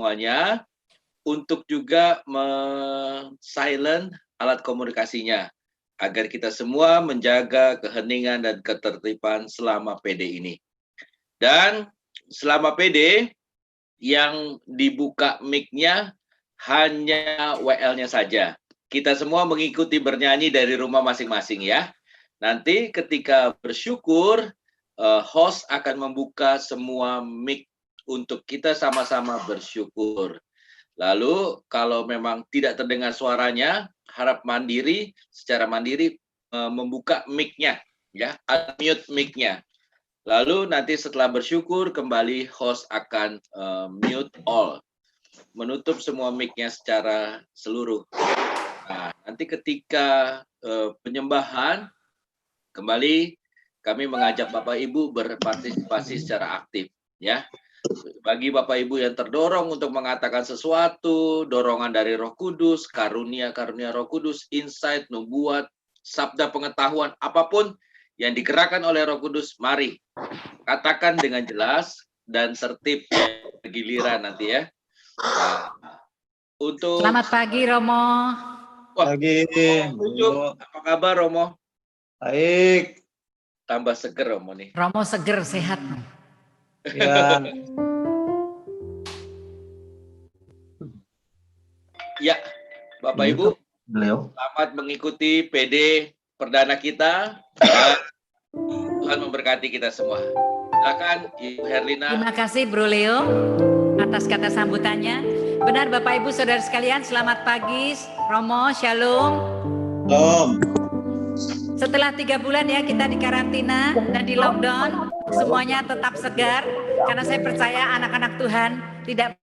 semuanya untuk juga silent alat komunikasinya agar kita semua menjaga keheningan dan ketertiban selama PD ini. Dan selama PD yang dibuka mic-nya hanya WL-nya saja. Kita semua mengikuti bernyanyi dari rumah masing-masing ya. Nanti ketika bersyukur, host akan membuka semua mic untuk kita sama-sama bersyukur. Lalu kalau memang tidak terdengar suaranya, harap secara mandiri membuka mic-nya, ya, unmute mic-nya. Lalu nanti setelah bersyukur kembali host akan mute all, menutup semua mic-nya secara seluruh. Nah, nanti ketika penyembahan kembali kami mengajak Bapak Ibu berpartisipasi secara aktif, ya. Bagi Bapak Ibu yang terdorong untuk mengatakan sesuatu, dorongan dari Roh Kudus, karunia-karunia Roh Kudus, insight, nubuat, sabda pengetahuan, apapun yang digerakkan oleh Roh Kudus, mari katakan dengan jelas dan tertib giliran nanti ya. Nah, untuk selamat pagi Romo. Wah, pagi. Apa kabar Romo? Baik. Tambah seger Romo nih. Romo seger, sehat. Ya. Ya, Bapak Ibu, selamat mengikuti PD perdana kita. Tuhan memberkati kita semua. Silakan Ibu Herlina. Terima kasih Bro Leo atas kata sambutannya. Benar Bapak Ibu Saudara sekalian, selamat pagi. Romo, shalom. Shalom. Setelah 3 bulan ya kita di karantina dan di lockdown, semuanya tetap segar karena saya percaya anak-anak Tuhan tidak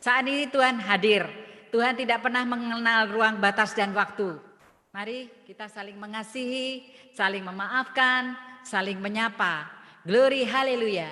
saat ini Tuhan hadir. Tuhan tidak pernah mengenal ruang batas dan waktu. Mari kita saling mengasihi, saling memaafkan, saling menyapa. Glory haleluya.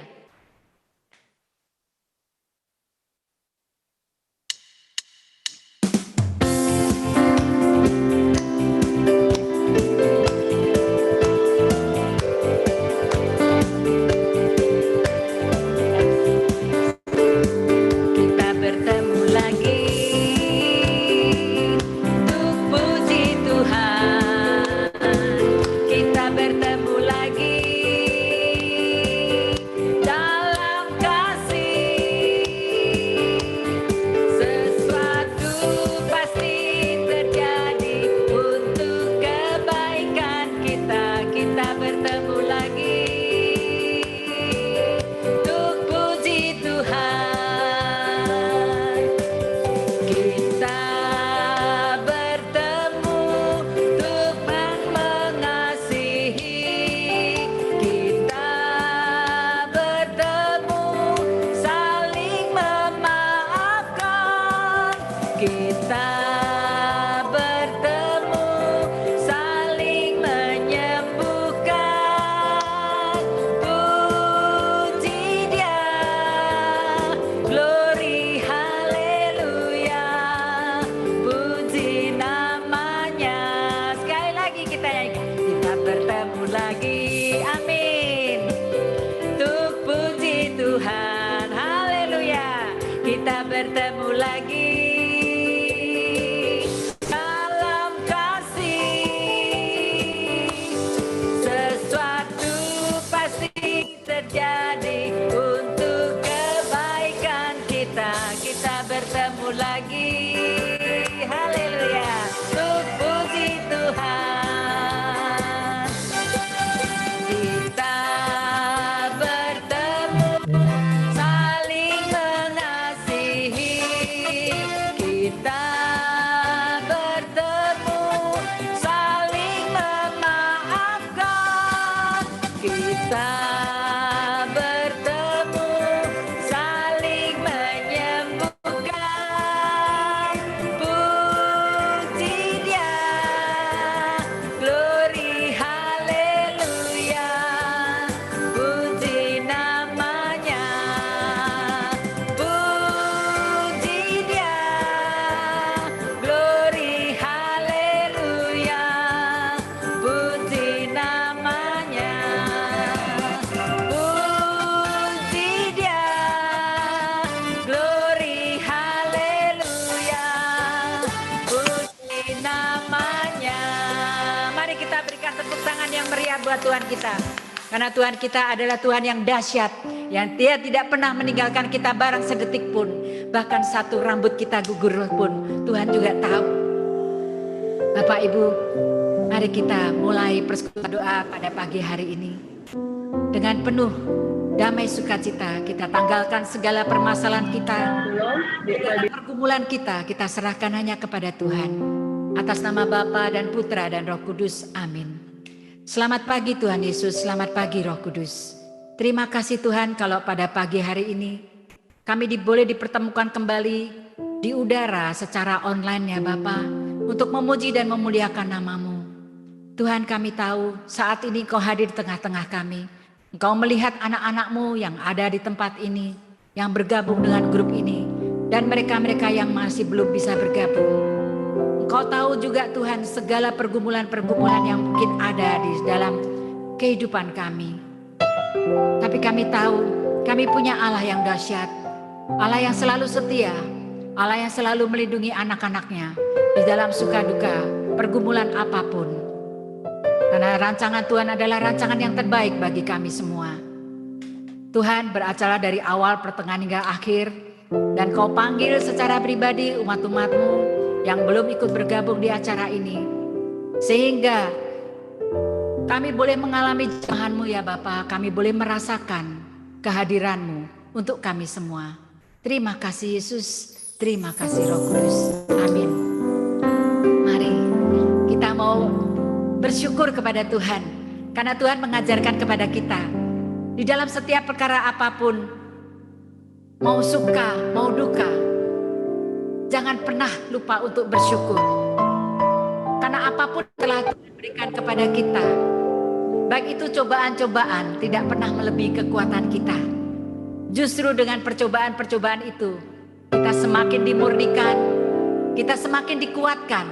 tangan yang meriah buat Tuhan kita. Karena Tuhan kita adalah Tuhan yang dahsyat, yang Dia tidak pernah meninggalkan kita barang sedetik pun. Bahkan satu rambut kita gugur pun Tuhan juga tahu. Bapak Ibu, mari kita mulai persekutuan doa pada pagi hari ini. Dengan penuh damai sukacita kita tanggalkan segala permasalahan kita, segala pergumulan kita serahkan hanya kepada Tuhan. Atas nama Bapa dan Putra dan Roh Kudus, amin. Selamat pagi Tuhan Yesus, selamat pagi Roh Kudus. Terima kasih Tuhan kalau pada pagi hari ini kami boleh dipertemukan kembali di udara secara online ya Bapa, untuk memuji dan memuliakan nama-Mu. Tuhan, kami tahu saat ini Kau hadir di tengah-tengah kami. Engkau melihat anak-anak-Mu yang ada di tempat ini, yang bergabung dengan grup ini, dan mereka-mereka yang masih belum bisa bergabung. Engkau tahu juga Tuhan segala pergumulan-pergumulan yang mungkin ada di dalam kehidupan kami. Tapi kami tahu kami punya Allah yang dahsyat, Allah yang selalu setia, Allah yang selalu melindungi anak-anaknya di dalam suka duka, pergumulan apapun. Karena rancangan Tuhan adalah rancangan yang terbaik bagi kami semua. Tuhan beracara dari awal, pertengahan hingga akhir, dan Kau panggil secara pribadi umat-umat-Mu yang belum ikut bergabung di acara ini, sehingga kami boleh mengalami jemahan-Mu ya Bapa, kami boleh merasakan kehadiran-Mu untuk kami semua. Terima kasih Yesus, terima kasih Roh Kudus, amin. Mari kita mau bersyukur kepada Tuhan, karena Tuhan mengajarkan kepada kita di dalam setiap perkara apapun, mau suka mau duka, jangan pernah lupa untuk bersyukur. Karena apapun telah Tuhan berikan kepada kita, baik itu cobaan-cobaan, tidak pernah melebihi kekuatan kita. Justru dengan percobaan-percobaan itu, kita semakin dimurnikan, kita semakin dikuatkan,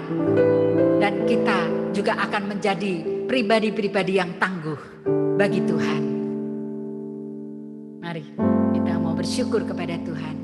dan kita juga akan menjadi pribadi-pribadi yang tangguh bagi Tuhan. Mari kita mau bersyukur kepada Tuhan.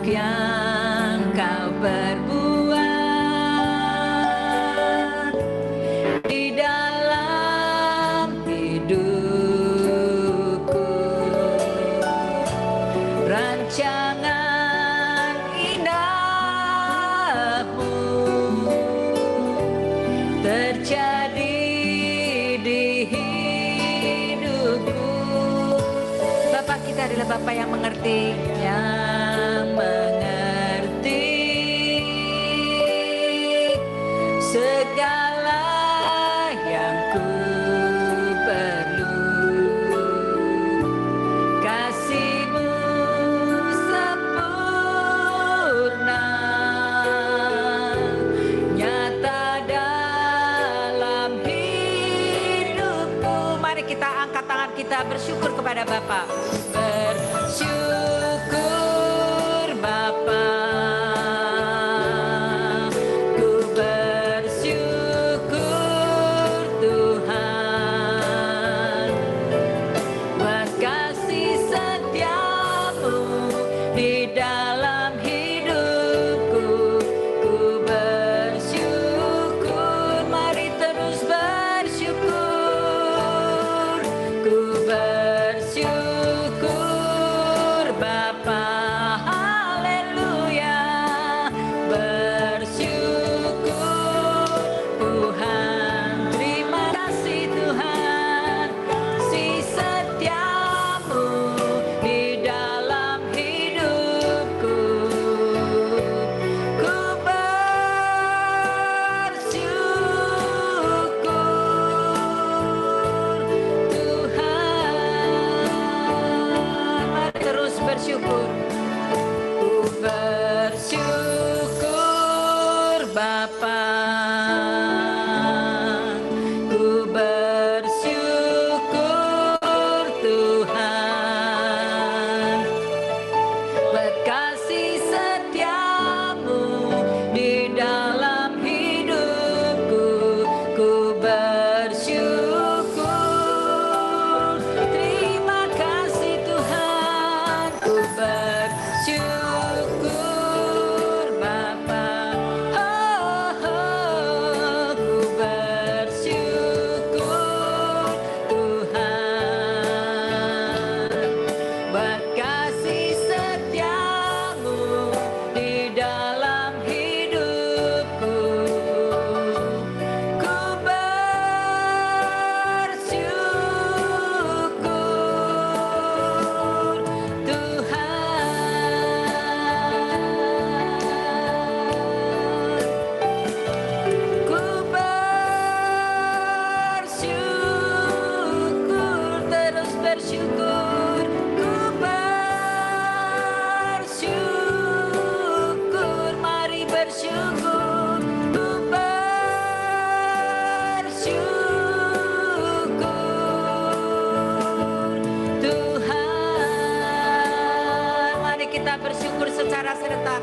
Yang Kau perbuat di dalam adalah Bapa yang mengerti, segala yang ku perlu. Kasih-Mu sempurna, nyata dalam hidupku. Mari kita angkat tangan kita bersyukur kepada Bapa. Bersyukur Bapa, ku bersyukur Tuhan, buat kasih setiamu di dalam hidupku. Ku bersyukur, mari terus bersyukur. Ku bersyukur Bapa, haleluya. Bersyukur Tuhan, terima kasih Tuhan, si setiamu di dalam hidupku. Ku bersyukur Tuhan, mari terus bersyukur. Ku bersyukur Bapa, ku bersyukur Tuhan, buat kasih setiamu di dalam hidupku. Ku bersyukur, terima kasih Tuhan. Ku bersyukur Bapa, ku bersyukur Tuhan, buat kasih setiamu di dalam hidupku. Ku bersyukur Tuhan, ku bersyukur, terus bersyukur. Ku bersyukur, mari bersyukur. Ku bersyukur Tuhan, mari kita bersyukur secara serentak.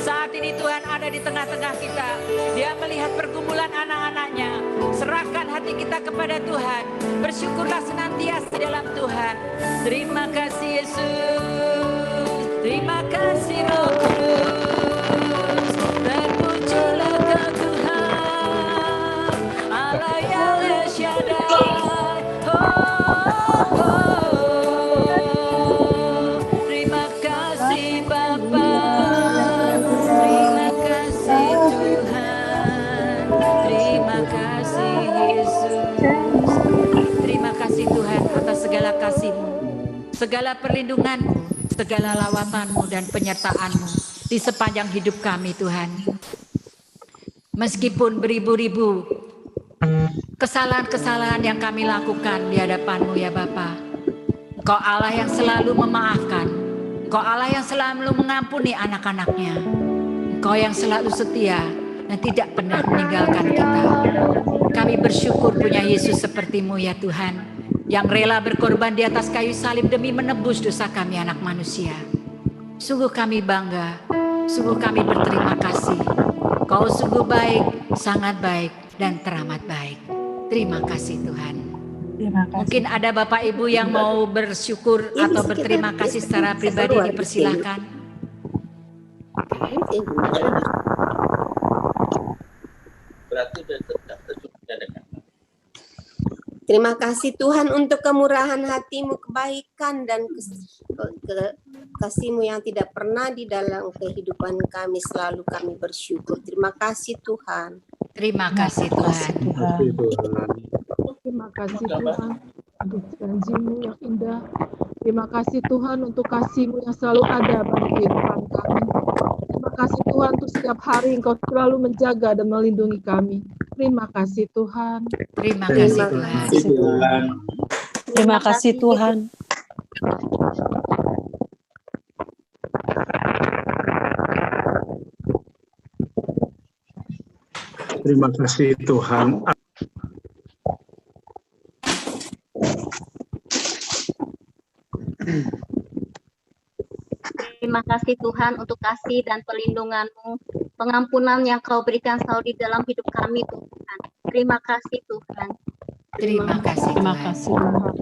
Saat ini Tuhan ada di tengah-tengah kita. Dia melihat pergumulan anak-anaknya. Serahkan hati kita kepada Tuhan. Bersyukurlah senantiasa di dalam Tuhan. Terima kasih Yesus, terima kasih Roh Kudus. Terpujilah Kau Tuhan, Allah yang El Shaddai. Terima kasih Bapa, terima kasih Tuhan, terima kasih Yesus. Terima kasih Tuhan atas segala kasih-Mu, segala perlindungan-Mu, segala lawatan-Mu dan penyertaan-Mu di sepanjang hidup kami Tuhan. Meskipun beribu-ribu kesalahan-kesalahan yang kami lakukan di hadapan-Mu ya Bapa, Engkau Allah yang selalu memaafkan, Engkau Allah yang selalu mengampuni anak-anaknya, Engkau yang selalu setia dan tidak pernah meninggalkan kita. Kami bersyukur punya Yesus seperti-Mu ya Tuhan, yang rela berkorban di atas kayu salib demi menebus dosa kami anak manusia. Sungguh kami bangga, sungguh kami berterima kasih. Kau sungguh baik, sangat baik dan teramat baik. Terima kasih Tuhan. Mungkin ada Bapak Ibu yang mau bersyukur atau berterima kasih secara pribadi, dipersilahkan. Berarti sudah dekat. Terima kasih Tuhan untuk kemurahan hati-Mu, kebaikan dan kasih-Mu yang tidak pernah di dalam kehidupan kami. Selalu kami bersyukur. Terima kasih Tuhan. Terima kasih Tuhan. Terima kasih Tuhan untuk janji-Mu yang indah Terima kasih Tuhan untuk kasih-Mu yang selalu ada pada kehidupan kami. Terima kasih Tuhan untuk setiap hari Engkau selalu menjaga dan melindungi kami. Terima kasih Tuhan. Terima kasih Terima Tuhan. kasih Tuhan. Terima kasih Tuhan. Terima kasih Tuhan. Terima kasih Tuhan untuk kasih dan pelindungan-Mu, pengampunan yang Kau berikan selalu di dalam hidup kami Tuhan. Terima kasih Tuhan. Terima kasih Terima Tuhan. kasih Tuhan.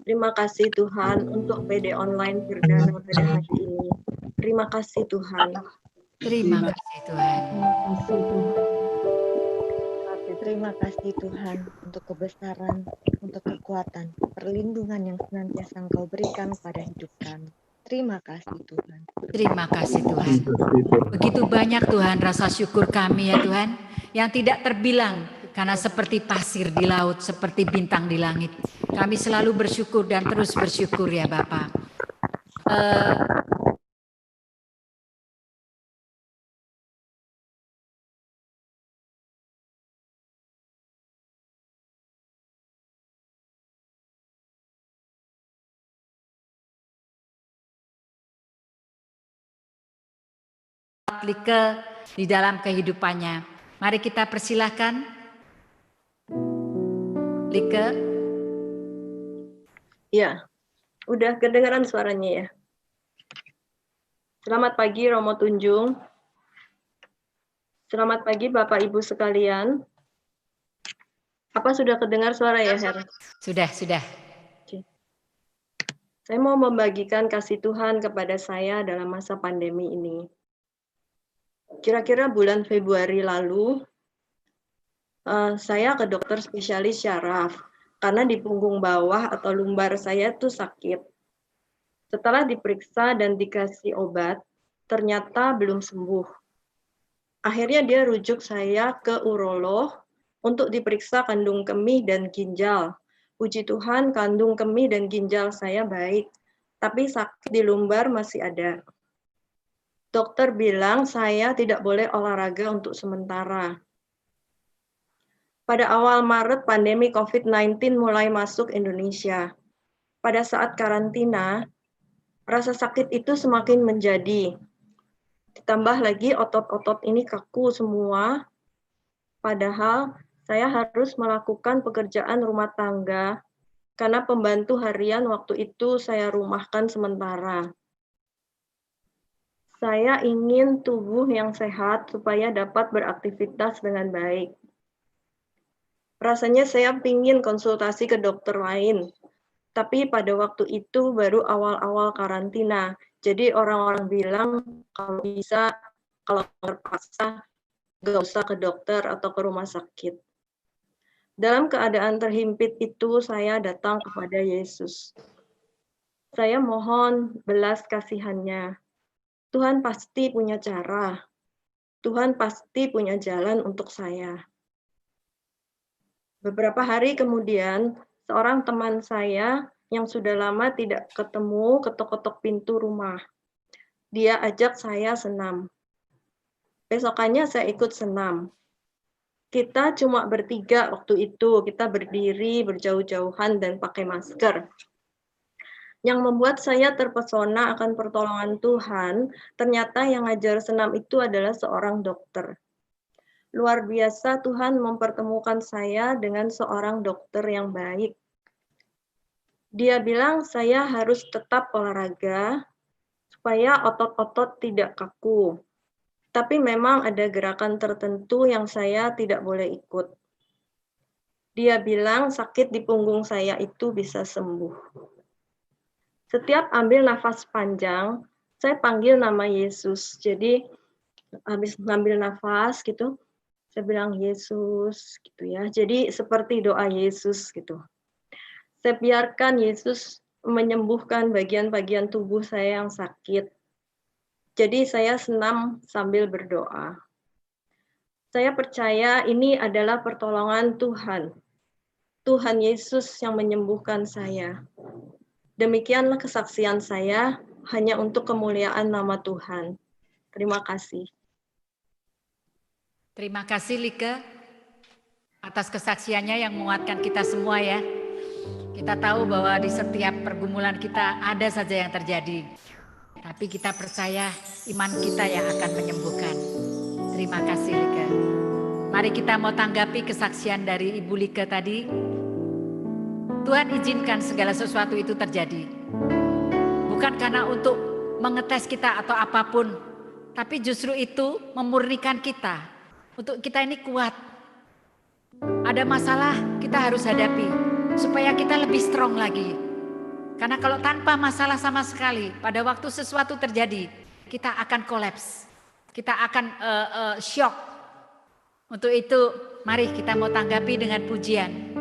Terima kasih Tuhan untuk PD online perdana pada hari ini. Terima kasih Tuhan. Terima kasih Tuhan. Terima kasih Tuhan. Terima kasih Tuhan untuk kebesaran, untuk kekuatan, perlindungan yang senantiasa Engkau berikan pada hidup kami. Terima kasih Tuhan. Terima kasih Tuhan. Begitu banyak Tuhan rasa syukur kami ya Tuhan, yang tidak terbilang karena seperti pasir di laut, seperti bintang di langit. Kami selalu bersyukur dan terus bersyukur ya Bapak. Like di dalam kehidupannya. Mari kita persilahkan. Like. Ya, udah kedengaran suaranya ya. Selamat pagi Romo Tunjung. Selamat pagi Bapak Ibu sekalian. Apa sudah kedengar suara ya, Her? Sudah. Saya mau membagikan kasih Tuhan kepada saya dalam masa pandemi ini. Kira-kira bulan Februari lalu, saya ke dokter spesialis syaraf karena di punggung bawah atau lumbar saya tuh sakit. Setelah diperiksa dan dikasih obat, ternyata belum sembuh. Akhirnya dia rujuk saya ke urolog untuk diperiksa kandung kemih dan ginjal. Puji Tuhan, kandung kemih dan ginjal saya baik, tapi sakit di lumbar masih ada. Dokter bilang saya tidak boleh olahraga untuk sementara. Pada awal Maret, pandemi COVID-19 mulai masuk Indonesia. Pada saat karantina, rasa sakit itu semakin menjadi. Ditambah lagi otot-otot ini kaku semua, padahal saya harus melakukan pekerjaan rumah tangga karena pembantu harian waktu itu saya rumahkan sementara. Saya ingin tubuh yang sehat supaya dapat beraktivitas dengan baik. Rasanya saya ingin konsultasi ke dokter lain, tapi pada waktu itu baru awal-awal karantina. Jadi orang-orang bilang kalau bisa, kalau terpaksa, nggak usah ke dokter atau ke rumah sakit. Dalam keadaan terhimpit itu, saya datang kepada Yesus. Saya mohon belas kasihannya. Tuhan pasti punya cara. Tuhan pasti punya jalan untuk saya. Beberapa hari kemudian, seorang teman saya yang sudah lama tidak ketemu ketok-ketok pintu rumah. Dia ajak saya senam. Besokannya saya ikut senam. Kita cuma bertiga waktu itu, kita berdiri berjauh-jauhan dan pakai masker. Yang membuat saya terpesona akan pertolongan Tuhan, ternyata yang ngajar senam itu adalah seorang dokter. Luar biasa Tuhan mempertemukan saya dengan seorang dokter yang baik. Dia bilang saya harus tetap olahraga supaya otot-otot tidak kaku. Tapi memang ada gerakan tertentu yang saya tidak boleh ikut. Dia bilang sakit di punggung saya itu bisa sembuh. Setiap ambil nafas panjang, saya panggil nama Yesus. Jadi habis ngambil nafas gitu, saya bilang Yesus gitu ya. Jadi seperti doa Yesus gitu. Saya biarkan Yesus menyembuhkan bagian-bagian tubuh saya yang sakit. Jadi saya senam sambil berdoa. Saya percaya ini adalah pertolongan Tuhan. Tuhan Yesus yang menyembuhkan saya. Demikianlah kesaksian saya, hanya untuk kemuliaan nama Tuhan. Terima kasih. Terima kasih Like atas kesaksiannya yang menguatkan kita semua ya. Kita tahu bahwa di setiap pergumulan kita ada saja yang terjadi. Tapi kita percaya iman kita yang akan menyembuhkan. Terima kasih Like. Mari kita mau tanggapi kesaksian dari Ibu Like tadi. Tuhan izinkan segala sesuatu itu terjadi. Bukan karena untuk mengetes kita atau apapun. Tapi justru itu memurnikan kita. Untuk kita ini kuat. Ada masalah kita harus hadapi. Supaya kita lebih strong lagi. Karena kalau tanpa masalah sama sekali, pada waktu sesuatu terjadi, kita akan kolaps. Kita akan shock. Untuk itu, mari kita mau tanggapi dengan pujian.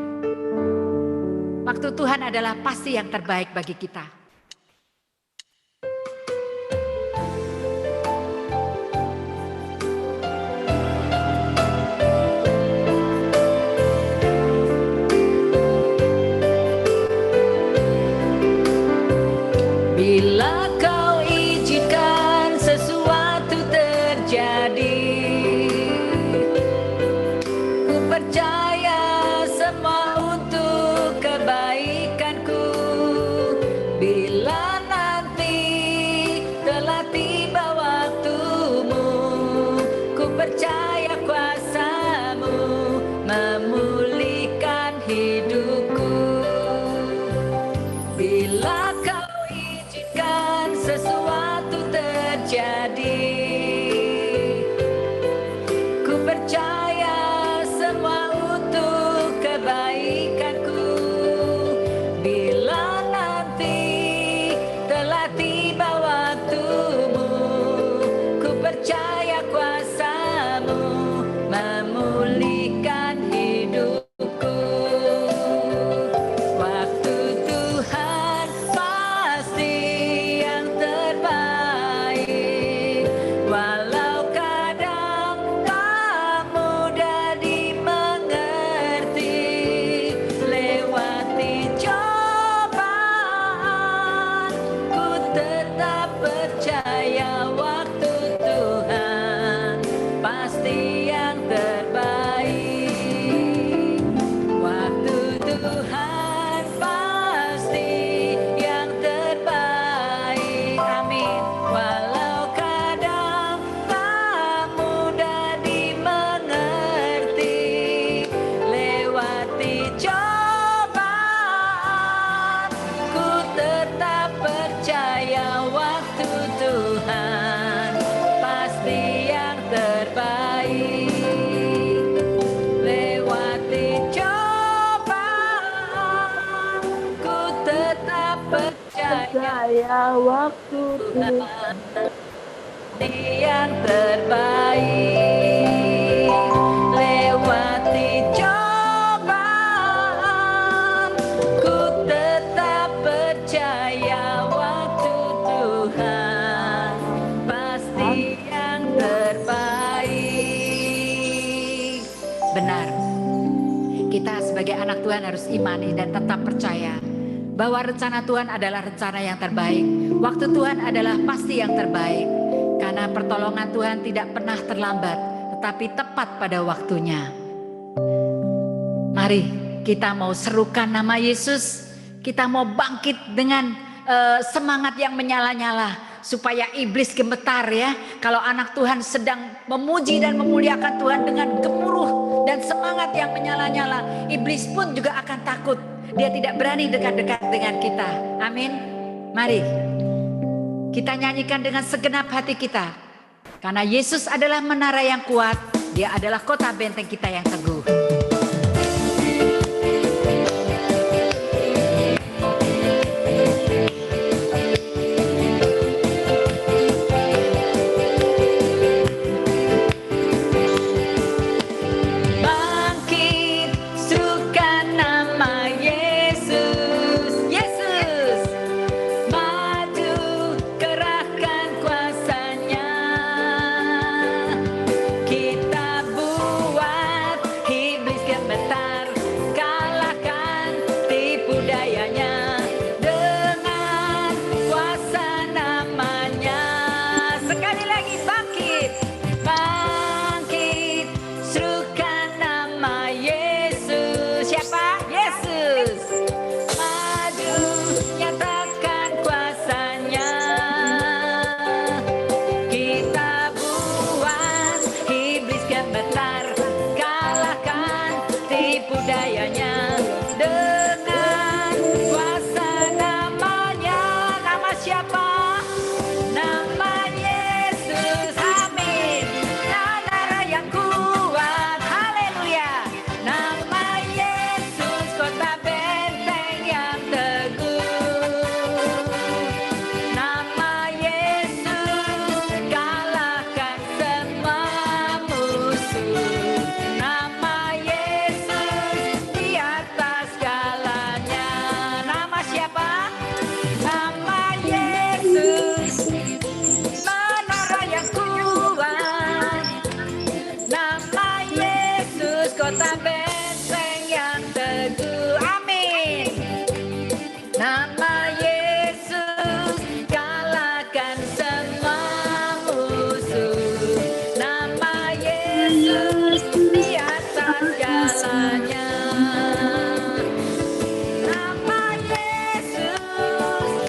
Waktu Tuhan adalah pasti yang terbaik bagi kita. Bila kau izinkan sesuatu terjadi, ku percaya semua untuk kebaikanku. Bila nanti telah tiba waktumu, ku percaya kuasa-Mu memulihkan hidupku. Bila kau izinkan sesuatu terjadi, ku percaya semua untuk kebaikanku. Bila nanti telah tiba waktumu, ku percaya kuasa-Mu memulihkan hidupku. Waktu Tuhan pasti yang terbaik, walau kadang tak mudah dimengerti. Lewati cobaan, ku tetap percaya waktu Tuhan pasti yang terbaik. Waktu Tuhan pasti yang terbaik. Amin. Walau kadang tak mudah dimengerti. Lewati cobaan, ku tetap percaya waktu Tuhan pasti yang terbaik. Lewati cobaan, ku tetap percaya waktu Tuhan pasti yang terbaik. Lewati cobaan, ku tetap percaya waktu Tuhan pasti yang terbaik. Benar. Kita sebagai anak Tuhan harus imani dan tetap percaya bahwa rencana Tuhan adalah rencana yang terbaik. Waktu Tuhan adalah pasti yang terbaik. Karena pertolongan Tuhan tidak pernah terlambat, tetapi tepat pada waktunya. Mari kita mau serukan nama Yesus. Kita mau bangkit dengan semangat yang menyala-nyala. Supaya iblis gemetar ya. Kalau anak Tuhan sedang memuji dan memuliakan Tuhan dengan gemuruh dan semangat yang menyala-nyala, iblis pun juga akan takut. Dia tidak berani dekat-dekat dengan kita. Amin. Mari kita nyanyikan dengan segenap hati kita. Karena Yesus adalah menara yang kuat. Dia adalah kota benteng kita yang teguh. Iblis dayanya, dengan kuasa namanya. Nama siapa? Nama Yesus, amin. Darah yang kuat, haleluya. Nama Yesus, kota benteng yang teguh. Nama Yesus, kalahkan semua musuh. Nama Yesus, di atas segalanya. Nama siapa? Nama Yesus, menara yang kuat. Nama Yesus, kota benteng yang teguh, amin. Nama Yesus, kalahkan semua musuh. Nama Yesus, di atas segalanya. Nama Yesus,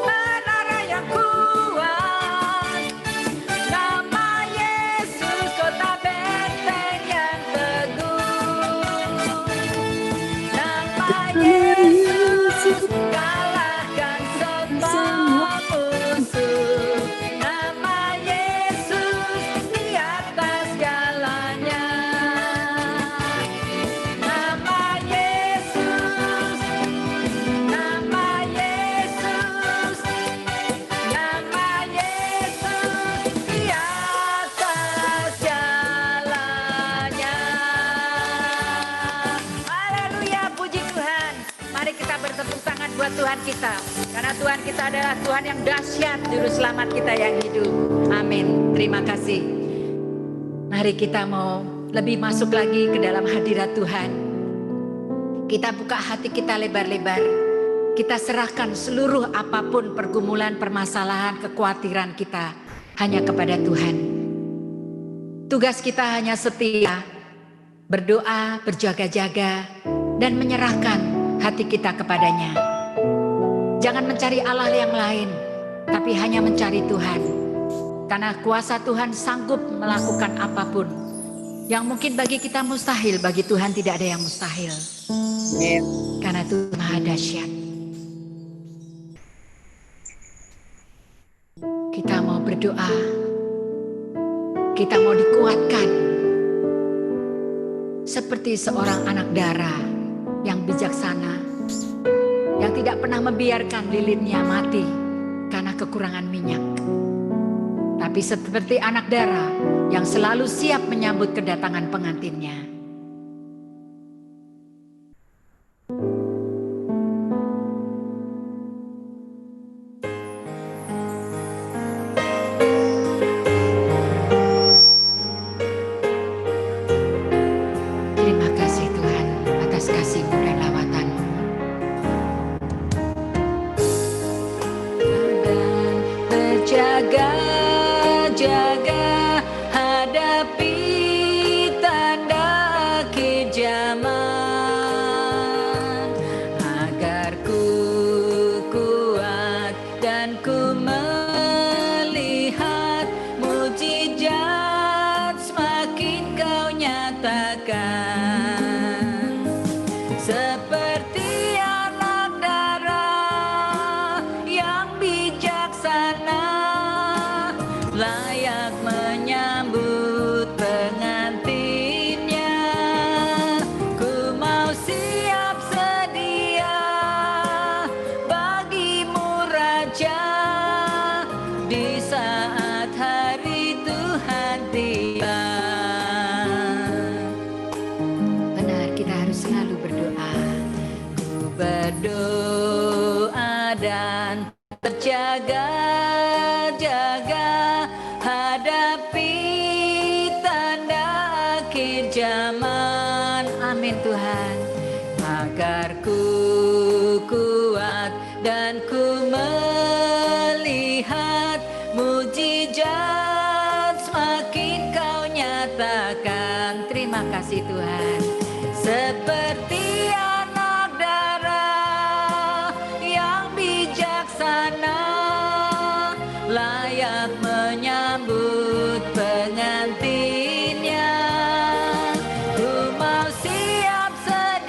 menara yang kuat. Nama Yesus, kota benteng yang teguh. Nama Yesus, kalahkan semua musuh. Nama Yesus, di atas segalanya. Nama Yesus, nama Yesus, nama Yesus, di atas segalanya. Haleluya, puji Tuhan. Mari kita bertepuk tangan buat Tuhan kita. Karena Tuhan kita adalah Tuhan yang dahsyat, juru selamat kita yang hidup. Amin. Terima kasih. Mari kita mau lebih masuk lagi ke dalam hadirat Tuhan. Kita buka hati kita lebar-lebar. Kita serahkan seluruh apapun pergumulan, permasalahan, kekhawatiran kita hanya kepada Tuhan. Tugas kita hanya setia, berdoa, berjaga-jaga, dan menyerahkan hati kita kepadanya. Jangan mencari Allah yang lain, tapi hanya mencari Tuhan. Karena kuasa Tuhan sanggup melakukan apapun. Yang mungkin bagi kita mustahil, bagi Tuhan tidak ada yang mustahil. Karena Tuhan Maha Dahsyat. Kita mau berdoa. Kita mau dikuatkan. Seperti seorang anak dara yang bijaksana, yang tidak pernah membiarkan lilinnya mati karena kekurangan minyak. Tapi seperti anak dara yang selalu siap menyambut kedatangan pengantinnya. Terima kasih Tuhan atas kasih-Mu dan lawatan-Mu. Dan berjaga-jaga hadapi tanda akhir zaman, agar ku kuat dan ku melihat mujizat semakin Kau nyatakan. Seperti anak dara yang bijaksana, layak menyambut pengantinnya. Ku mau siap sedia bagi-Mu Raja, di saat hari Tuhan tiba. Benar, kita harus selalu berdoa. Ku berdoa dan terjaga-jaga hadapi tanda akhir zaman. Amin Tuhan. Agar ku kuat dan ku melihat mujizat semakin Kau nyatakan. Terima kasih Tuhan. Seperti anak dara yang bijaksana, layak menyambut pengantinnya. Ku mau siap sedia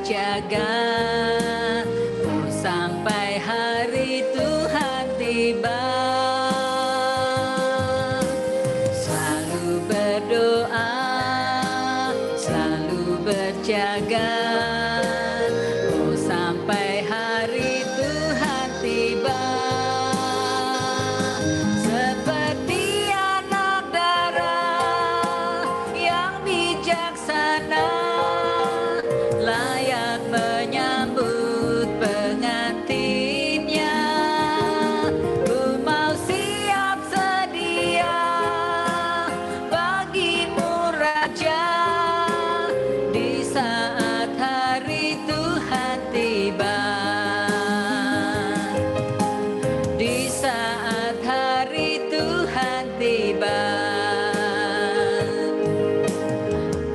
berjaga sampai hari Tuhan tiba. Selalu berdoa, selalu berjaga sampai hari Tuhan tiba. Seperti anak darah yang bijaksana, layak menyambut pengantinnya. Ku mau siap sedia bagimu Raja, di saat hari Tuhan tiba. Di saat hari Tuhan tiba,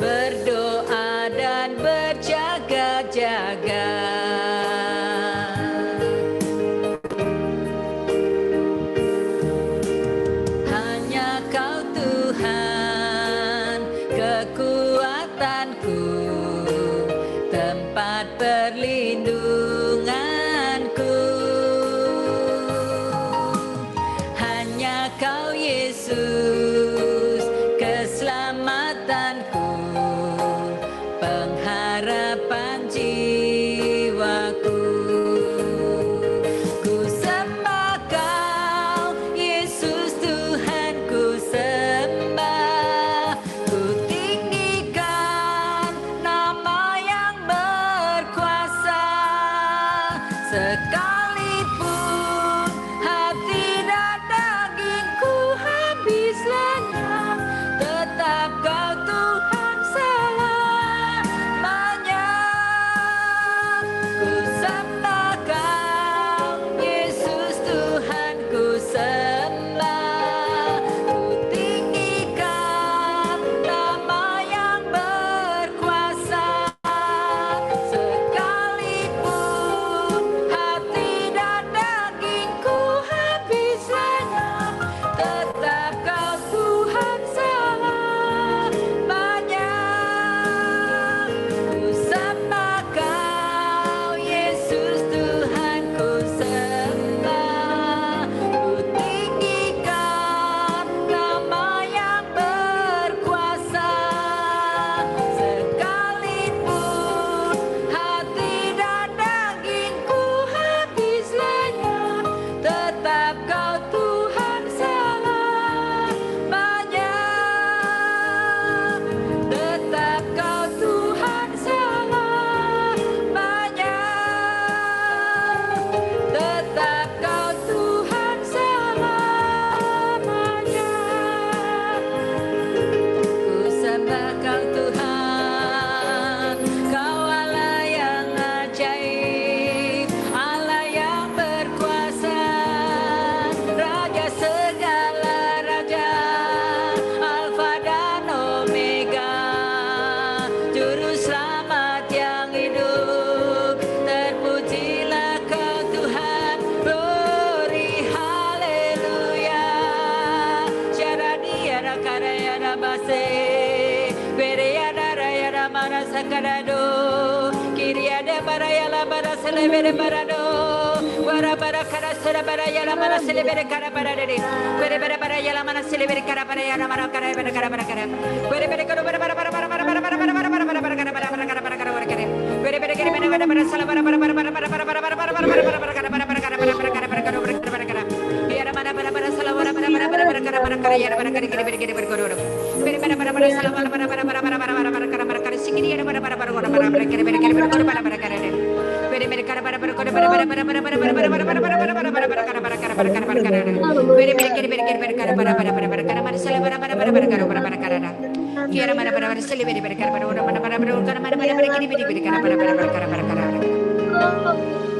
berdoa dan berjaga-jaga. Hanya Kau Tuhan kekuatanku, tempat perlindunganku. Hanya Kau Yesus keselamatanku, pengharapan jiwaku. Ku sembah Kau Yesus Tuhan, ku sembah. Ku tinggikan nama yang berkuasa. Sekalipun hati dan dagingku habis lenyap, tetap Kau Tuhan selamanya. Ku sembah Kau Yesus Tuhan, ku sembah. Ku tinggikan nama yang berkuasa. Sekalipun hati dan dagingku habis lenyap, tetap Kau Tuhan selamanya. Ku sembah Kau Yesus Tuhan, ku sembah. Ku tinggikan nama yang berkuasa. Sekalipun hati dan dagingku habis lenyap, tetap Kau Tuhan selamanya. Tetap Kau Tuhan selamanya. Tetap Kau Tuhan selamanya. Ku sembah Kau Tuhan, Kau Allah yang ajaib, Allah yang berkuasa, Raja segala raja, Alfa dan Omega, Juru Selamat yang hidup. Terpujilah Kau Tuhan, glory haleluya. Syaradia rakaraya rabase, bereya daraya ramana sakarado, kiriada baraya labara selebere barado, wara bara kara selebere lamana selebere kara barade, bere bere baraya lamana selebere kara baraya ramana kara bere kara bara kara, bere bere kara bara bara bara bara bara bara bara bara bara bara bara bara kara bara bara kara bara kara bara kara, bere bere kara bara bara bara sala bara bara bara bara bara bara bara bara bara bara bara bara kara bara bara kara bara bara kara bara kara bara kara bara kara, ya ramana bara bara sala bara bara bara bara bara kara bara kara ya bara kara kiri bere kiri bere koro, bere bara bara bara sala bara bara bara bara bara bara bara kara bara kara sikiri ya bara bara bara bara bara bara kiri bere kiri bere koro bara bara kara, bere bere kara bara bara koro bara bara bara bara bara bara bara bara bara bara bara bara bara kara bara kara bara kara bara kara, bere bere kiri bere kara bara bara bara bara kara bara sala bara bara bara bara kara bara bara kara, kira mana bara bara sala bere bere kara bara bara bara bara kara mana bara bara kiri bere kara bara bara bara kara bara kara.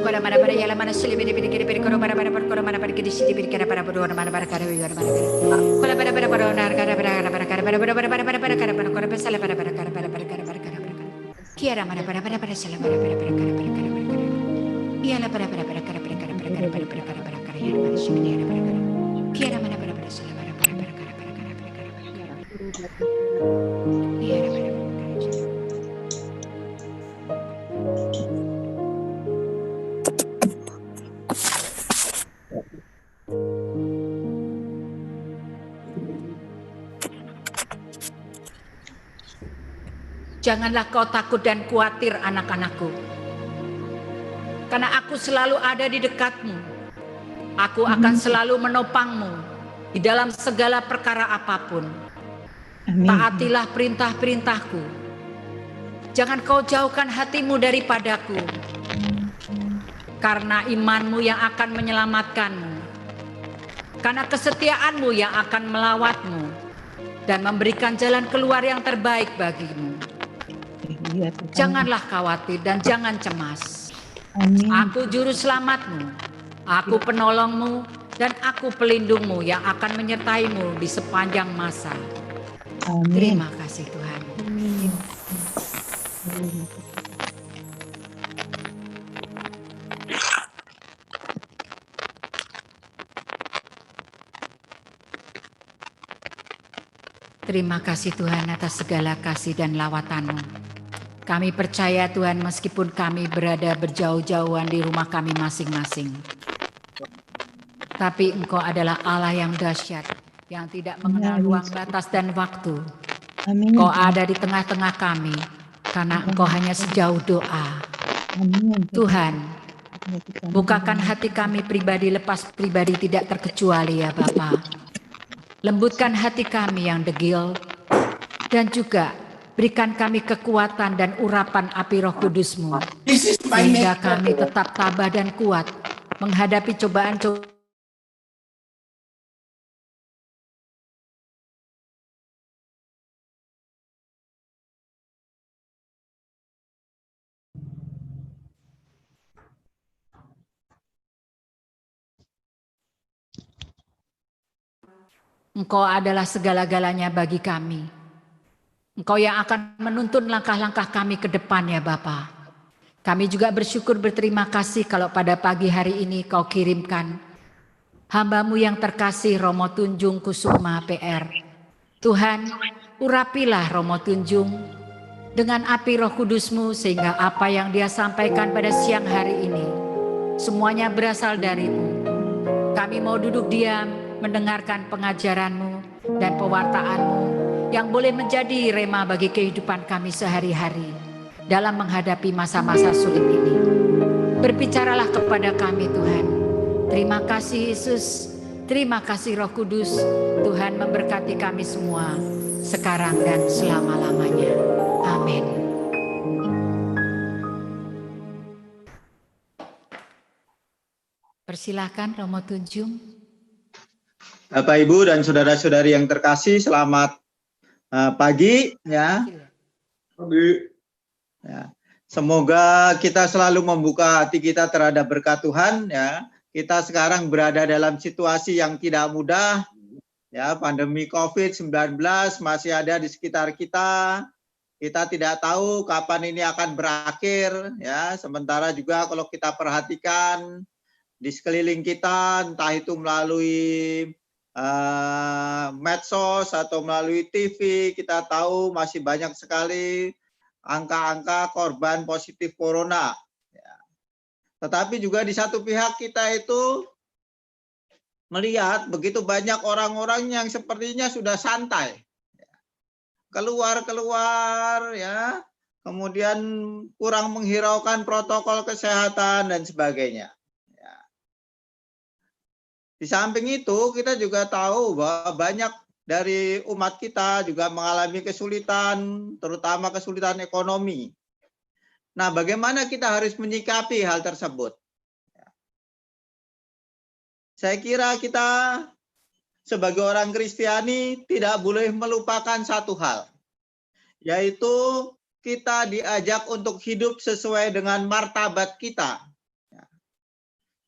Kora mana bara yala mana sili bere bere kiri bere koro bara bara koro mana bara kiri sidi bere kara bara bara mana bara kara wi mana bara. Kora bara bara koro nar kara bara bara bara kara bara bara bara bara bara kara bara koro sala bara bara kara bara bara kara bara kara bara kara. Kira mana bara bara bara sala bara bara bara kara bara kara bara kara. Iyala bara bara bara kara bara kara bara kara bara bara bara bara kara yala mana sili bara bara kara. Kira mana bara bara sala bara bara bara kara bara kara bara kara bara kara. Iyala bara bara kara. Janganlah kau takut dan khawatir anak-anakku, karena aku selalu ada di dekatmu. Aku akan selalu menopangmu di dalam segala perkara apapun. Taatilah perintah-perintahku. Jangan kau jauhkan hatimu daripadaku, karena imanmu yang akan menyelamatkanmu, karena kesetiaanmu yang akan melawatmu dan memberikan jalan keluar yang terbaik bagimu. Janganlah khawatir dan jangan cemas. Aku juru selamatmu, aku penolongmu, dan aku pelindungmu yang akan menyertaimu di sepanjang masa. Terima kasih Tuhan. Terima kasih Tuhan atas segala kasih dan lawatan-Mu. Kami percaya Tuhan, meskipun kami berada berjauh-jauhan di rumah kami masing-masing, tapi Engkau adalah Allah yang dahsyat, yang tidak mengenal ruang batas dan waktu. Engkau ada di tengah-tengah kami, karena Engkau hanya sejauh doa. Tuhan, bukakan hati kami pribadi lepas pribadi tidak terkecuali ya Bapa. Lembutkan hati kami yang degil, dan juga berikan kami kekuatan dan urapan api Roh Kudus-Mu, sehingga kami tetap tabah dan kuat menghadapi cobaan-cobaan. Engkau adalah segala-galanya bagi kami. Engkau yang akan menuntun langkah-langkah kami ke depan ya Bapa. Kami juga bersyukur berterima kasih kalau pada pagi hari ini Kau kirimkan hamba-Mu yang terkasih Romo Tunjung Kusuma PR. Tuhan, urapilah Romo Tunjung dengan api Roh Kudus-Mu sehingga apa yang dia sampaikan pada siang hari ini semuanya berasal dari-Mu. Kami mau duduk diam mendengarkan pengajaran-Mu dan pewartaan-Mu yang boleh menjadi rema bagi kehidupan kami sehari-hari dalam menghadapi masa-masa sulit ini. Berbicaralah kepada kami Tuhan. Terima kasih Yesus, terima kasih Roh Kudus. Tuhan memberkati kami semua sekarang dan selama-lamanya. Amin. Persilakan Romo Tunjung. Bapak, Ibu, dan saudara-saudari yang terkasih, selamat pagi ya. Ya. Semoga kita selalu membuka hati kita terhadap berkat Tuhan ya. Kita sekarang berada dalam situasi yang tidak mudah ya, pandemi COVID-19 masih ada di sekitar kita. Kita tidak tahu kapan ini akan berakhir ya. Sementara juga kalau kita perhatikan di sekeliling kita, entah itu melalui medsos atau melalui TV, kita tahu masih banyak sekali angka-angka korban positif corona. Ya. Tetapi juga di satu pihak kita itu melihat begitu banyak orang-orang yang sepertinya sudah santai, keluar ya, kemudian kurang menghiraukan protokol kesehatan dan sebagainya. Di samping itu kita juga tahu bahwa banyak dari umat kita juga mengalami kesulitan, terutama kesulitan ekonomi. Nah, bagaimana kita harus menyikapi hal tersebut? Saya kira kita sebagai orang Kristiani tidak boleh melupakan satu hal, yaitu kita diajak untuk hidup sesuai dengan martabat kita.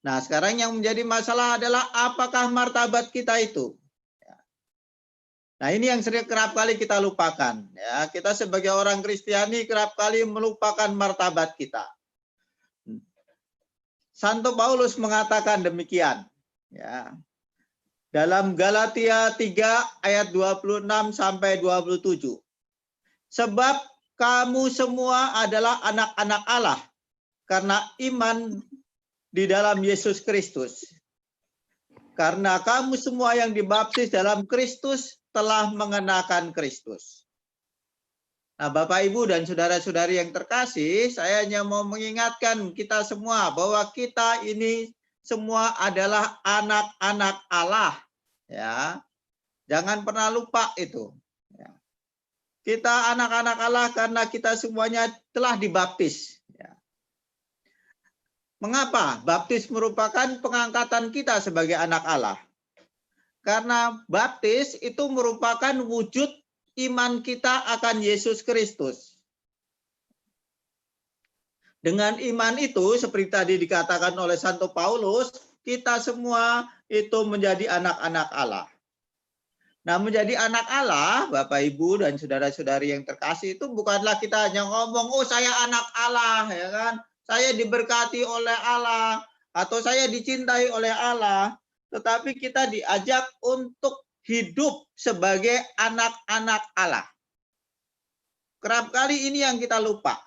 Nah, sekarang yang menjadi masalah adalah apakah martabat kita itu? Nah, ini yang sering kerap kali kita lupakan. Ya, kita sebagai orang Kristiani kerap kali melupakan martabat kita. Santo Paulus mengatakan demikian. Ya, dalam Galatia 3 ayat 26 sampai 27. Sebab kamu semua adalah anak-anak Allah karena iman di dalam Yesus Kristus. Karena kamu semua yang dibaptis dalam Kristus telah mengenakan Kristus. Nah, Bapak, Ibu, dan saudara-saudari yang terkasih, saya hanya mau mengingatkan kita semua bahwa kita ini semua adalah anak-anak Allah. Ya, jangan pernah lupa itu. Ya. Kita anak-anak Allah karena kita semuanya telah dibaptis. Ya. Mengapa? Baptis merupakan pengangkatan kita sebagai anak Allah. Karena baptis itu merupakan wujud iman kita akan Yesus Kristus. Dengan iman itu, seperti tadi dikatakan oleh Santo Paulus, kita semua itu menjadi anak-anak Allah. Nah, menjadi anak Allah, Bapak, Ibu, dan saudara-saudari yang terkasih, itu bukanlah kita hanya ngomong, oh saya anak Allah, ya kan? Saya diberkati oleh Allah, atau saya dicintai oleh Allah. Tetapi kita diajak untuk hidup sebagai anak-anak Allah. Kerap kali ini yang kita lupa.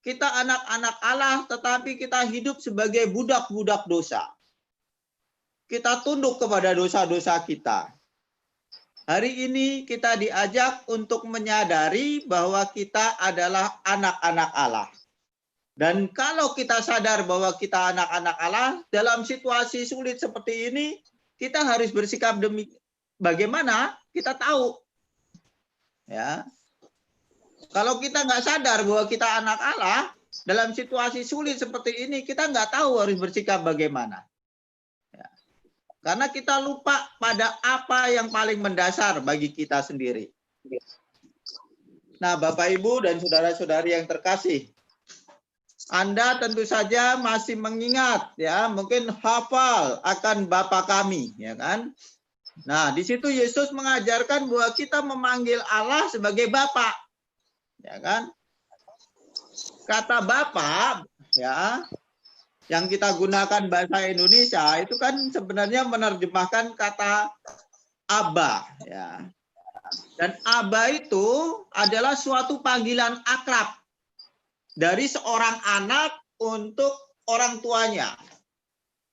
Kita anak-anak Allah, tetapi kita hidup sebagai budak-budak dosa. Kita tunduk kepada dosa-dosa kita. Hari ini kita diajak untuk menyadari bahwa kita adalah anak-anak Allah. Dan kalau kita sadar bahwa kita anak-anak Allah, dalam situasi sulit seperti ini, kita harus bersikap demikian. Bagaimana kita tahu, ya? Kalau kita nggak sadar bahwa kita anak Allah dalam situasi sulit seperti ini, kita nggak tahu harus bersikap bagaimana. Ya. Karena kita lupa pada apa yang paling mendasar bagi kita sendiri. Nah, Bapak, Ibu, dan saudara-saudari yang terkasih, Anda tentu saja masih mengingat, ya, mungkin hafal akan Bapa kami, ya kan? Nah, di situ Yesus mengajarkan bahwa kita memanggil Allah sebagai Bapa. Ya kan? Kata Bapa, ya, yang kita gunakan bahasa Indonesia itu kan sebenarnya menerjemahkan kata Aba, ya. Dan Aba itu adalah suatu panggilan akrab dari seorang anak untuk orang tuanya.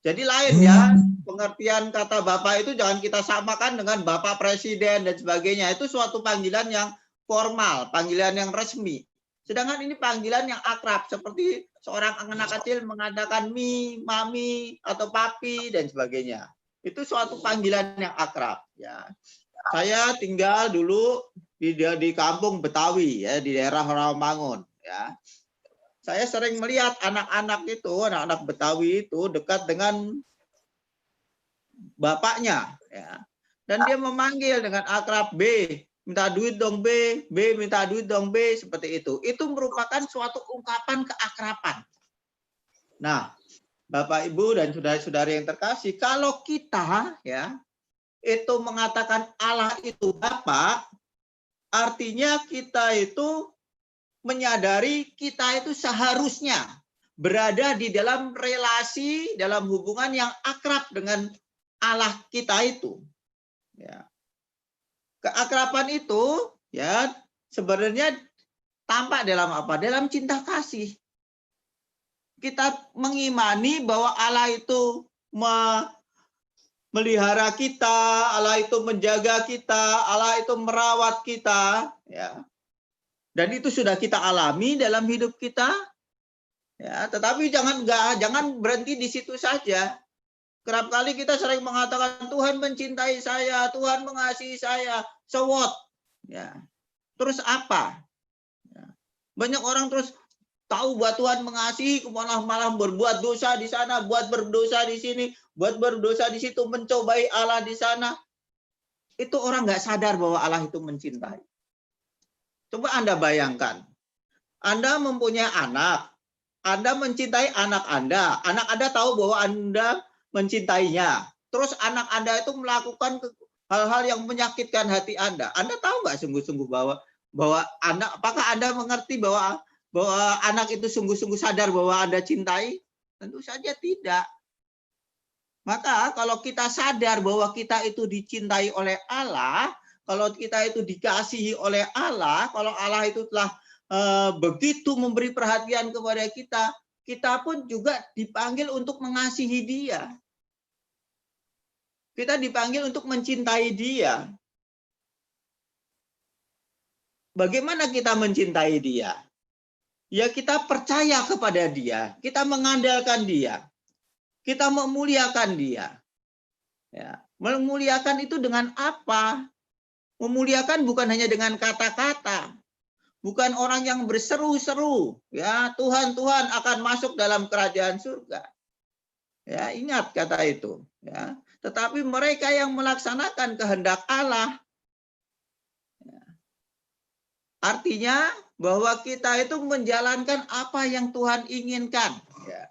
Jadi lain, ya, pengertian kata Bapak itu jangan kita samakan dengan Bapak Presiden dan sebagainya. Itu suatu panggilan yang formal, panggilan yang resmi. Sedangkan ini panggilan yang akrab, seperti seorang anak kecil mengatakan mi, mami, atau papi, dan sebagainya. Itu suatu panggilan yang akrab. Ya. Saya tinggal dulu di kampung Betawi, ya, di daerah Rawamangun. Ya. Saya sering melihat anak-anak itu, anak-anak Betawi itu dekat dengan bapaknya, ya. Dan dia memanggil dengan akrab, B, minta duit dong B, B minta duit dong B, seperti itu. Itu merupakan suatu ungkapan keakraban. Nah, Bapak, Ibu, dan saudara-saudari yang terkasih, kalau kita, ya, itu mengatakan Allah itu Bapa, artinya kita itu menyadari kita itu seharusnya berada di dalam relasi, dalam hubungan yang akrab dengan Allah kita itu. Ya. Keakraban itu, ya, sebenarnya tampak dalam apa? Dalam cinta kasih. Kita mengimani bahwa Allah itu melihara kita, Allah itu menjaga kita, Allah itu merawat kita, ya. Dan itu sudah kita alami dalam hidup kita, ya. Tetapi jangan berhenti di situ saja. Kerap kali kita sering mengatakan Tuhan mencintai saya, Tuhan mengasihi saya, so what? Ya. Terus apa? Ya. Banyak orang terus tahu bahwa Tuhan mengasihi, malah berbuat dosa di sana, buat berdosa di sini, buat berdosa di situ, mencobai Allah di sana. Itu orang nggak sadar bahwa Allah itu mencintai. Coba Anda bayangkan, Anda mempunyai anak, Anda mencintai anak Anda tahu bahwa Anda mencintainya. Terus anak Anda itu melakukan hal-hal yang menyakitkan hati Anda. Anda tahu nggak sungguh-sungguh bahwa anak, apakah Anda mengerti bahwa anak itu sungguh-sungguh sadar bahwa Anda cintai? Tentu saja tidak. Maka kalau kita sadar bahwa kita itu dicintai oleh Allah, kalau kita itu dikasihi oleh Allah, kalau Allah itu telah begitu memberi perhatian kepada kita, kita pun juga dipanggil untuk mengasihi Dia. Kita dipanggil untuk mencintai Dia. Bagaimana kita mencintai Dia? Ya kita percaya kepada Dia, kita mengandalkan Dia, kita memuliakan Dia. Ya, memuliakan itu dengan apa? Memuliakan bukan hanya dengan kata-kata, bukan orang yang berseru-seru, ya Tuhan Tuhan akan masuk dalam kerajaan surga. Ya, ingat kata itu, ya. Tetapi mereka yang melaksanakan kehendak Allah. Ya. Artinya bahwa kita itu menjalankan apa yang Tuhan inginkan, ya.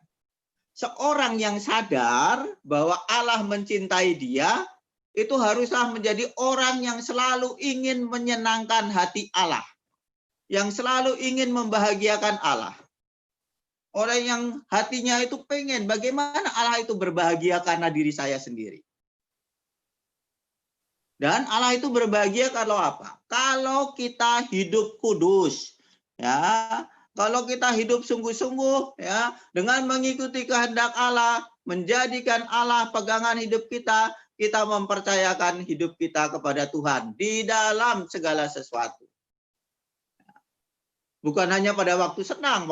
Seorang yang sadar bahwa Allah mencintai dia, itu haruslah menjadi orang yang selalu ingin menyenangkan hati Allah, yang selalu ingin membahagiakan Allah. Orang yang hatinya itu pengen bagaimana Allah itu berbahagia karena diri saya sendiri. Dan Allah itu berbahagia kalau apa? Kalau kita hidup kudus, ya. Kalau kita hidup sungguh-sungguh, ya, dengan mengikuti kehendak Allah, menjadikan Allah pegangan hidup kita, kita mempercayakan hidup kita kepada Tuhan di dalam segala sesuatu. Bukan hanya pada waktu senang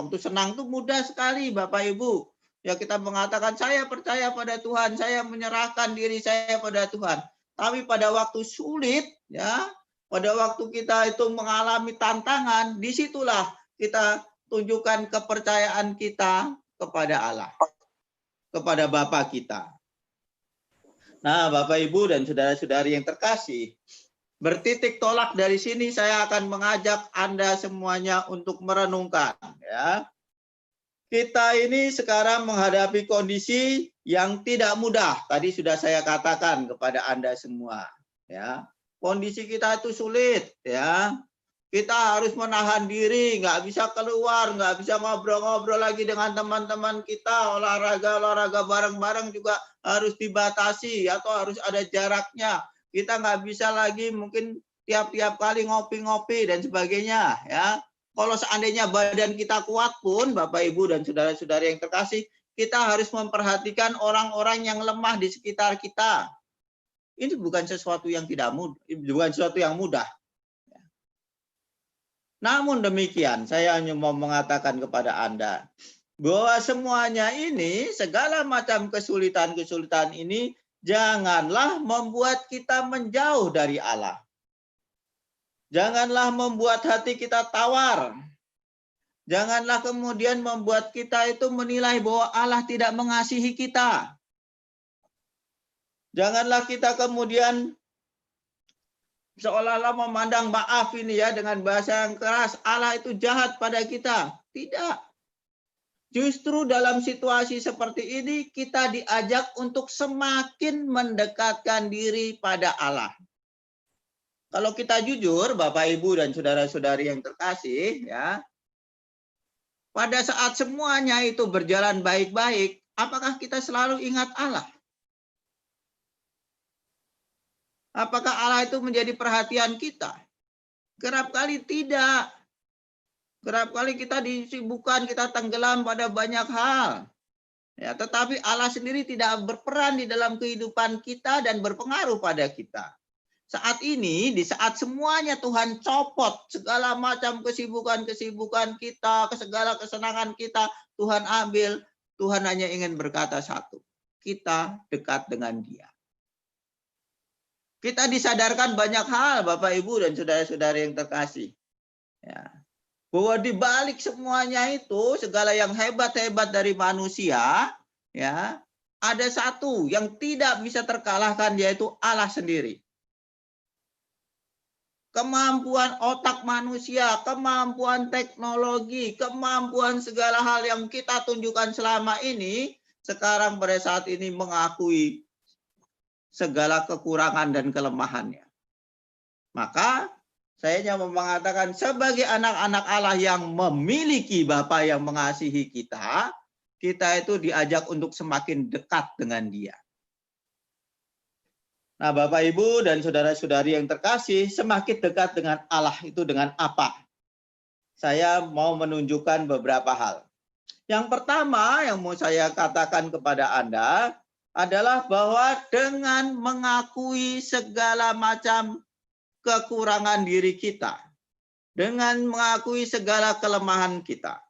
itu mudah sekali Bapak Ibu. Ya kita mengatakan saya percaya pada Tuhan, saya menyerahkan diri saya pada Tuhan. Tapi pada waktu sulit, ya, pada waktu kita itu mengalami tantangan, disitulah kita tunjukkan kepercayaan kita kepada Allah, kepada Bapa kita. Nah, Bapak Ibu dan saudara-saudari yang terkasih, bertitik tolak dari sini saya akan mengajak Anda semuanya untuk merenungkan, ya. Kita ini sekarang menghadapi kondisi yang tidak mudah. Tadi sudah saya katakan kepada Anda semua, ya. Kondisi kita itu sulit, ya. Kita harus menahan diri, nggak bisa keluar, nggak bisa ngobrol-ngobrol lagi dengan teman-teman kita, olahraga bareng-bareng juga harus dibatasi atau harus ada jaraknya. Kita nggak bisa lagi mungkin tiap-tiap kali ngopi-ngopi dan sebagainya, ya. Kalau seandainya badan kita kuat pun, Bapak Ibu dan saudara-saudari yang terkasih, kita harus memperhatikan orang-orang yang lemah di sekitar kita. Ini bukan sesuatu yang tidak mudah, bukan sesuatu yang mudah. Namun demikian, saya hanya mau mengatakan kepada Anda bahwa semuanya ini, segala macam kesulitan-kesulitan ini, janganlah membuat kita menjauh dari Allah. Janganlah membuat hati kita tawar. Janganlah kemudian membuat kita itu menilai bahwa Allah tidak mengasihi kita. Janganlah kita kemudian seolah-olah memandang maaf ini ya dengan bahasa yang keras, Allah itu jahat pada kita. Tidak. Justru dalam situasi seperti ini kita diajak untuk semakin mendekatkan diri pada Allah. Kalau kita jujur, Bapak Ibu dan saudara-saudari yang terkasih, ya, pada saat semuanya itu berjalan baik-baik, apakah kita selalu ingat Allah? Apakah Allah itu menjadi perhatian kita? Kerap kali tidak. Kerap kali kita disibukkan, kita tenggelam pada banyak hal. Ya, tetapi Allah sendiri tidak berperan di dalam kehidupan kita dan berpengaruh pada kita. Saat ini, di saat semuanya Tuhan copot segala macam kesibukan-kesibukan kita, segala kesenangan kita, Tuhan ambil, Tuhan hanya ingin berkata satu, kita dekat dengan Dia. Kita disadarkan banyak hal, Bapak Ibu dan saudara-saudari yang terkasih. Ya. Bahwa di balik semuanya itu, segala yang hebat-hebat dari manusia, ya, ada satu yang tidak bisa terkalahkan, yaitu Allah sendiri. Kemampuan otak manusia, kemampuan teknologi, kemampuan segala hal yang kita tunjukkan selama ini, sekarang pada saat ini mengakui segala kekurangan dan kelemahannya. Maka saya hanya mengatakan sebagai anak-anak Allah yang memiliki Bapa yang mengasihi kita, kita itu diajak untuk semakin dekat dengan Dia. Nah, Bapak Ibu dan saudara-saudari yang terkasih, semakin dekat dengan Allah itu dengan apa? Saya mau menunjukkan beberapa hal. Yang pertama yang mau saya katakan kepada Anda adalah bahwa dengan mengakui segala macam kekurangan diri kita. dengan mengakui segala kelemahan kita.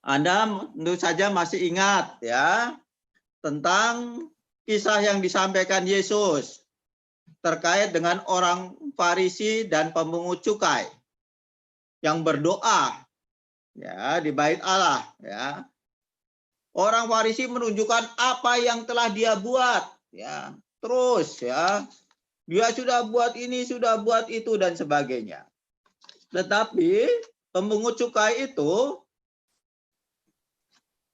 Anda tentu saja masih ingat ya tentang kisah yang disampaikan Yesus terkait dengan orang Farisi dan pemungut cukai yang berdoa ya di bait Allah ya. Orang Farisi menunjukkan apa yang telah dia buat ya. Terus ya, dia sudah buat ini, sudah buat itu dan sebagainya. Tetapi pemungut cukai itu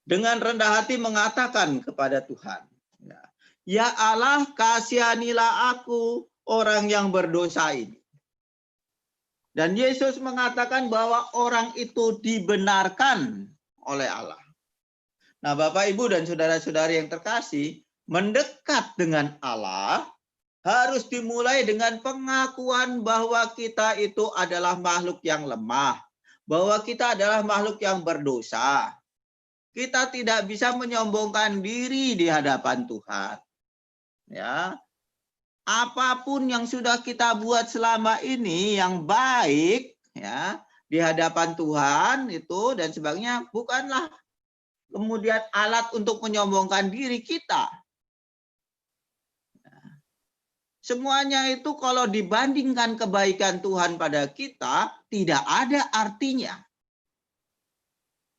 dengan rendah hati mengatakan kepada Tuhan, ya Allah, kasihanilah aku orang yang berdosa ini. Dan Yesus mengatakan bahwa orang itu dibenarkan oleh Allah. Nah, Bapak, Ibu, dan saudara-saudari yang terkasih, mendekat dengan Allah harus dimulai dengan pengakuan bahwa kita itu adalah makhluk yang lemah, bahwa kita adalah makhluk yang berdosa. Kita tidak bisa menyombongkan diri di hadapan Tuhan. Ya. Apapun yang sudah kita buat selama ini yang baik ya di hadapan Tuhan itu dan sebagainya bukanlah kemudian alat untuk menyombongkan diri kita. Semuanya itu kalau dibandingkan kebaikan Tuhan pada kita tidak ada artinya.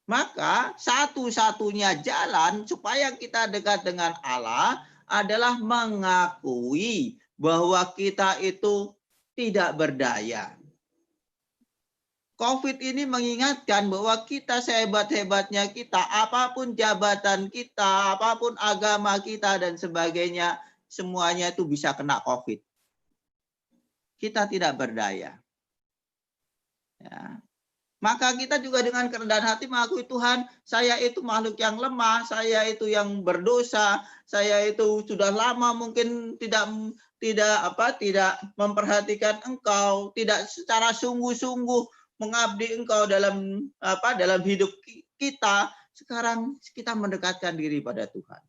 Maka satu-satunya jalan supaya kita dekat dengan Allah adalah mengakui bahwa kita itu tidak berdaya. COVID ini mengingatkan bahwa kita sehebat-hebatnya kita, apapun jabatan kita, apapun agama kita dan sebagainya, semuanya itu bisa kena COVID. Kita tidak berdaya. Ya. Maka kita juga dengan kerendahan hati mengakui Tuhan, saya itu makhluk yang lemah, saya itu yang berdosa, saya itu sudah lama mungkin tidak memperhatikan Engkau, tidak secara sungguh-sungguh mengabdi Engkau dalam hidup kita. Sekarang kita mendekatkan diri pada Tuhan.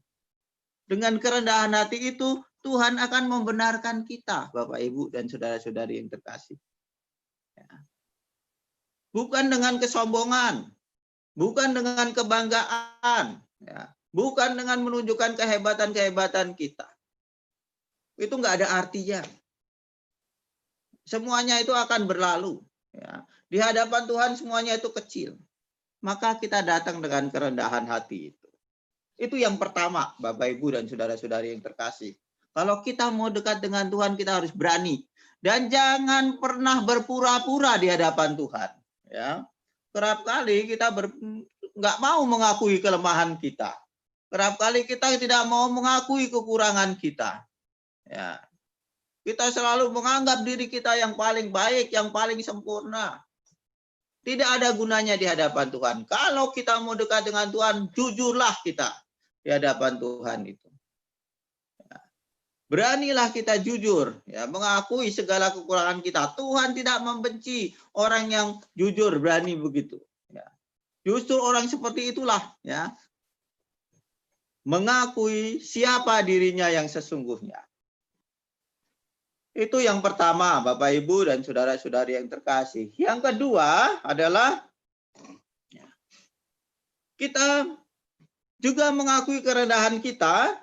Dengan kerendahan hati itu Tuhan akan membenarkan kita, Bapak, Ibu, dan saudara-saudari yang terkasih. Ya. Bukan dengan kesombongan, bukan dengan kebanggaan, ya. Bukan dengan menunjukkan kehebatan-kehebatan kita. Itu nggak ada artinya. Semuanya itu akan berlalu. Ya. Di hadapan Tuhan semuanya itu kecil. Maka kita datang dengan kerendahan hati itu. Itu yang pertama, Bapak, Ibu, dan saudara-saudari yang terkasih. Kalau kita mau dekat dengan Tuhan, kita harus berani. Dan jangan pernah berpura-pura di hadapan Tuhan. Ya, kerap kali kita nggak mau mengakui kelemahan kita. Kerap kali kita tidak mau mengakui kekurangan kita. Ya, kita selalu menganggap diri kita yang paling baik, yang paling sempurna. Tidak ada gunanya di hadapan Tuhan. Kalau kita mau dekat dengan Tuhan, jujurlah kita di hadapan Tuhan itu. Beranilah kita jujur, ya, mengakui segala kekurangan kita. Tuhan tidak membenci orang yang jujur, berani begitu. Ya. Justru orang seperti itulah, ya, mengakui siapa dirinya yang sesungguhnya. Itu yang pertama, Bapak, Ibu, dan saudara-saudari yang terkasih. Yang kedua adalah kita juga mengakui kerendahan kita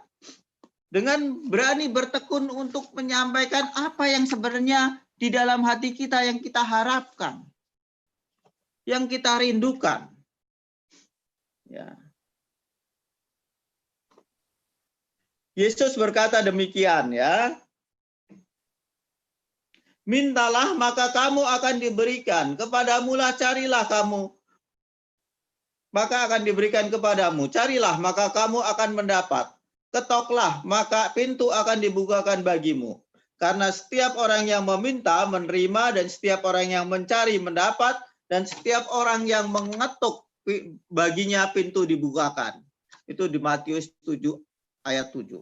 dengan berani bertekun untuk menyampaikan apa yang sebenarnya di dalam hati kita yang kita harapkan, yang kita rindukan. Ya. Yesus berkata demikian, ya. Mintalah maka kamu akan diberikan, kepadamulah carilah kamu, maka akan diberikan kepadamu, carilah maka kamu akan mendapat. Ketoklah, maka pintu akan dibukakan bagimu. Karena setiap orang yang meminta, menerima, dan setiap orang yang mencari, mendapat, dan setiap orang yang mengetuk, baginya pintu dibukakan. Itu di Matius 7 ayat 7.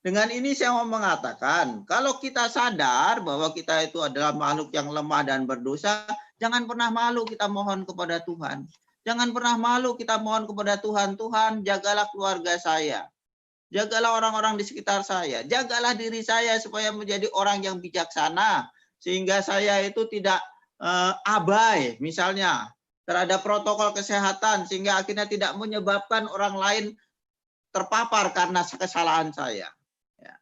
Dengan ini saya mau mengatakan, kalau kita sadar bahwa kita itu adalah makhluk yang lemah dan berdosa, jangan pernah malu kita mohon kepada Tuhan. Jangan pernah malu kita mohon kepada Tuhan, Tuhan jagalah keluarga saya. Jagalah orang-orang di sekitar saya. Jagalah diri saya supaya menjadi orang yang bijaksana. sehingga saya itu tidak abai misalnya terhadap protokol kesehatan sehingga akhirnya tidak menyebabkan orang lain terpapar karena kesalahan saya. Ya.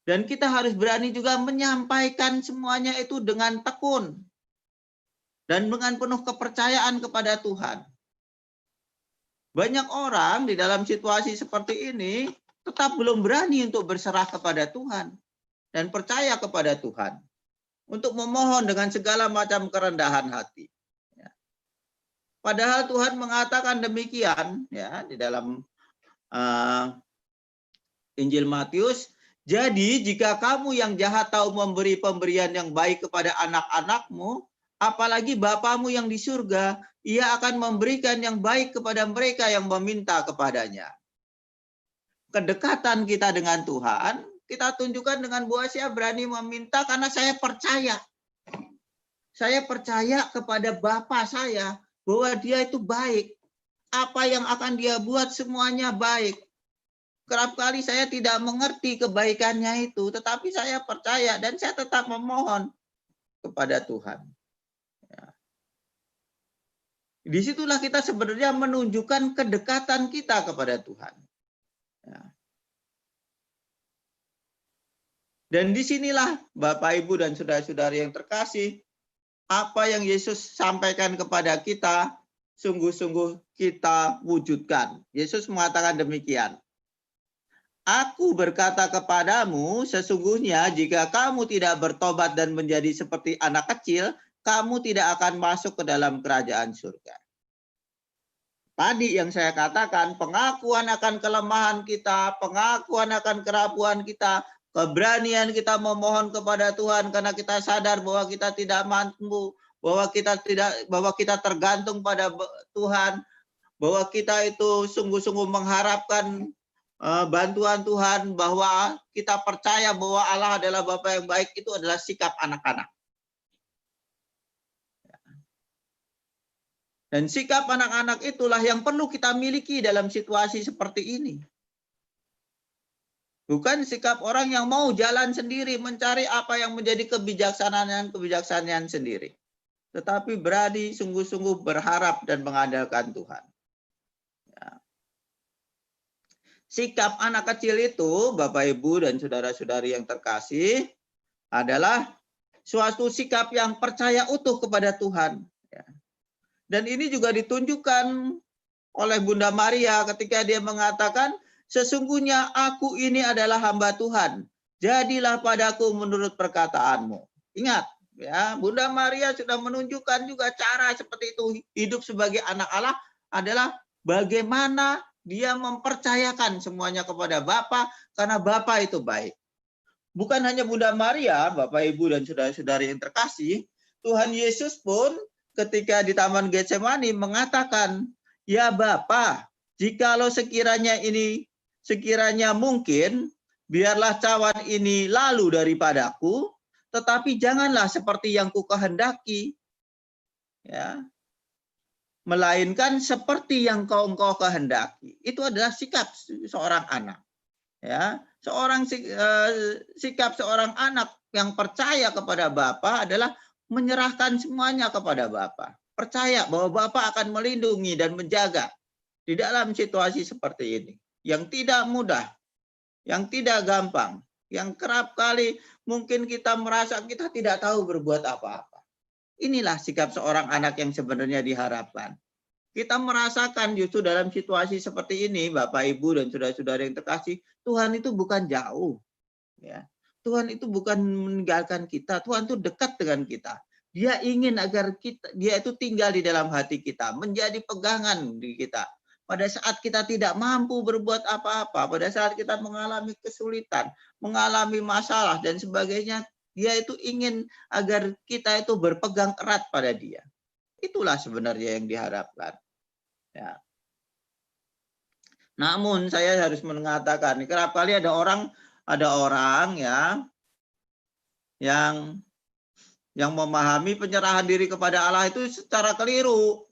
Dan kita harus berani juga menyampaikan semuanya itu dengan tekun dan dengan penuh kepercayaan kepada Tuhan. Banyak orang di dalam situasi seperti ini tetap belum berani untuk berserah kepada Tuhan dan percaya kepada Tuhan untuk memohon dengan segala macam kerendahan hati. Ya. Padahal Tuhan mengatakan demikian ya di dalam Injil Matius, jadi jika kamu yang jahat tahu memberi pemberian yang baik kepada anak-anakmu, apalagi Bapamu yang di surga, ia akan memberikan yang baik kepada mereka yang meminta kepadanya. Kedekatan kita dengan Tuhan, kita tunjukkan dengan bahwa saya berani meminta karena saya percaya. Saya percaya kepada Bapa saya bahwa dia itu baik. Apa yang akan dia buat semuanya baik. Kerap kali saya tidak mengerti kebaikannya itu, tetapi saya percaya dan saya tetap memohon kepada Tuhan. Ya. Disitulah kita sebenarnya menunjukkan kedekatan kita kepada Tuhan. Ya. Dan disinilah Bapak, Ibu, dan saudara-saudari yang terkasih, apa yang Yesus sampaikan kepada kita, sungguh-sungguh kita wujudkan. Yesus mengatakan demikian. Aku berkata kepadamu, sesungguhnya jika kamu tidak bertobat dan menjadi seperti anak kecil, kamu tidak akan masuk ke dalam kerajaan surga. Tadi yang saya katakan, pengakuan akan kelemahan kita, pengakuan akan kerapuan kita, keberanian kita memohon kepada Tuhan karena kita sadar bahwa kita tidak mampu, bahwa kita tergantung pada Tuhan, bahwa kita itu sungguh-sungguh mengharapkan bantuan Tuhan, bahwa kita percaya bahwa Allah adalah Bapa yang baik, itu adalah sikap anak-anak. Dan sikap anak-anak itulah yang perlu kita miliki dalam situasi seperti ini. Bukan sikap orang yang mau jalan sendiri, mencari apa yang menjadi kebijaksanaan sendiri. Tetapi berani sungguh-sungguh berharap dan mengandalkan Tuhan. Ya. Sikap anak kecil itu, Bapak, Ibu, dan saudara-saudari yang terkasih, adalah suatu sikap yang percaya utuh kepada Tuhan. Ya. Dan ini juga ditunjukkan oleh Bunda Maria ketika dia mengatakan, sesungguhnya aku ini adalah hamba Tuhan. Jadilah padaku menurut perkataanmu. Ingat, ya, Bunda Maria sudah menunjukkan juga cara seperti itu. Hidup sebagai anak Allah adalah bagaimana dia mempercayakan semuanya kepada Bapa karena Bapa itu baik. Bukan hanya Bunda Maria, Bapak, Ibu, dan saudara-saudari yang terkasih, Tuhan Yesus pun ketika di Taman Getsemani mengatakan, ya Bapa, jikalau sekiranya mungkin, biarlah cawan ini lalu daripadaku, tetapi janganlah seperti yang kukehendaki, ya, melainkan seperti yang engkau kehendaki. Itu adalah sikap seorang anak. Ya, sikap seorang anak yang percaya kepada Bapa adalah menyerahkan semuanya kepada Bapa. Percaya bahwa Bapa akan melindungi dan menjaga di dalam situasi seperti ini. Yang tidak mudah, yang tidak gampang, yang kerap kali mungkin kita merasa kita tidak tahu berbuat apa-apa. Inilah sikap seorang anak yang sebenarnya diharapkan. Kita merasakan justru dalam situasi seperti ini, Bapak, Ibu, dan saudara-saudara yang terkasih, Tuhan itu bukan jauh. Ya. Tuhan itu bukan meninggalkan kita, Tuhan itu dekat dengan kita. Dia ingin agar dia itu tinggal di dalam hati kita, menjadi pegangan di kita. Pada saat kita tidak mampu berbuat apa-apa, pada saat kita mengalami kesulitan, mengalami masalah dan sebagainya, dia itu ingin agar kita itu berpegang erat pada dia. Itulah sebenarnya yang diharapkan. Ya. Namun saya harus mengatakan, kerap kali ada orang ya yang memahami penyerahan diri kepada Allah itu secara keliru.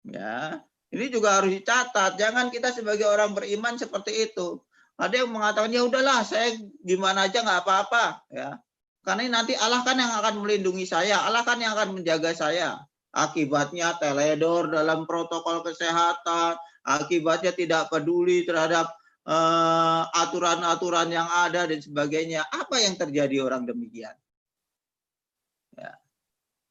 Ya. Ini juga harus dicatat. Jangan kita sebagai orang beriman seperti itu. Ada yang mengatakan, ya udahlah, saya gimana aja nggak apa-apa. Ya. Karena nanti Allah kan yang akan melindungi saya, Allah kan yang akan menjaga saya. Akibatnya teledor dalam protokol kesehatan, akibatnya tidak peduli terhadap aturan-aturan yang ada dan sebagainya. Apa yang terjadi orang demikian? Ya.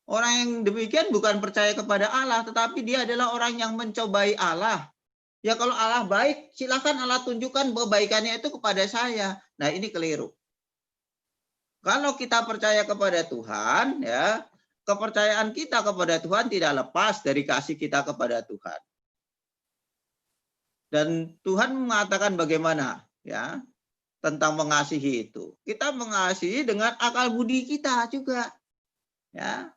Orang yang demikian bukan percaya kepada Allah, tetapi dia adalah orang yang mencobai Allah. Ya kalau Allah baik, silakan Allah tunjukkan kebaikannya itu kepada saya. Nah ini keliru. Kalau kita percaya kepada Tuhan, ya kepercayaan kita kepada Tuhan tidak lepas dari kasih kita kepada Tuhan. Dan Tuhan mengatakan bagaimana, ya, tentang mengasihi itu. Kita mengasihi dengan akal budi kita juga, ya.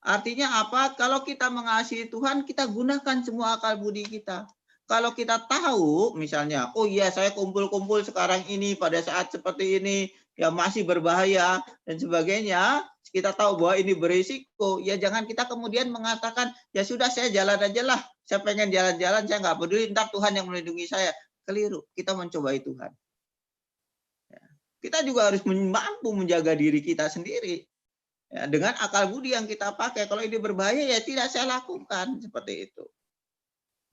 Artinya apa? Kalau kita mengasihi Tuhan, kita gunakan semua akal budi kita. Kalau kita tahu, misalnya, oh iya saya kumpul-kumpul sekarang ini pada saat seperti ini, ya masih berbahaya dan sebagainya, kita tahu bahwa ini berisiko, ya jangan kita kemudian mengatakan, ya sudah saya jalan aja lah, saya pengen jalan-jalan, saya nggak peduli, ntar Tuhan yang melindungi saya. Keliru, kita mencobai Tuhan. Ya. Kita juga harus mampu menjaga diri kita sendiri. Ya, dengan akal budi yang kita pakai, kalau ini berbahaya ya tidak saya lakukan seperti itu.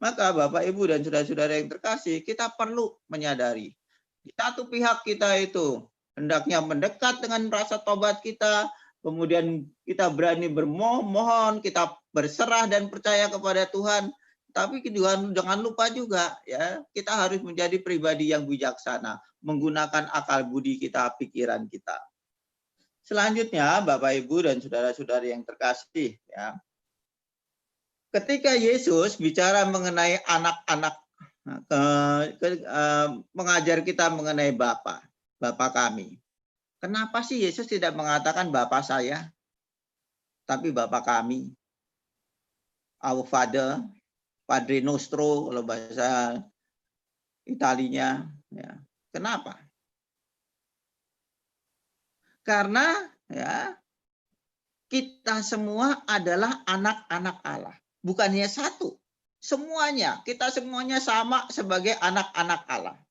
Maka Bapak, Ibu, dan saudara-saudara yang terkasih, kita perlu menyadari di satu pihak kita itu hendaknya mendekat dengan rasa tobat kita, kemudian kita berani bermohon, kita berserah dan percaya kepada Tuhan. Tapi jangan lupa juga, ya kita harus menjadi pribadi yang bijaksana, menggunakan akal budi kita, pikiran kita. Selanjutnya, Bapak, Ibu, dan saudara-saudari yang terkasih, ya, ketika Yesus bicara mengenai anak-anak, mengajar kita mengenai Bapa kami. Kenapa sih Yesus tidak mengatakan Bapa saya, tapi Bapa kami? Our Father, Padre Nostro, kalau bahasa Italinya. Ya. Kenapa? Karena ya kita semua adalah anak-anak Allah. Bukannya satu. Semuanya. Kita semuanya sama sebagai anak-anak Allah.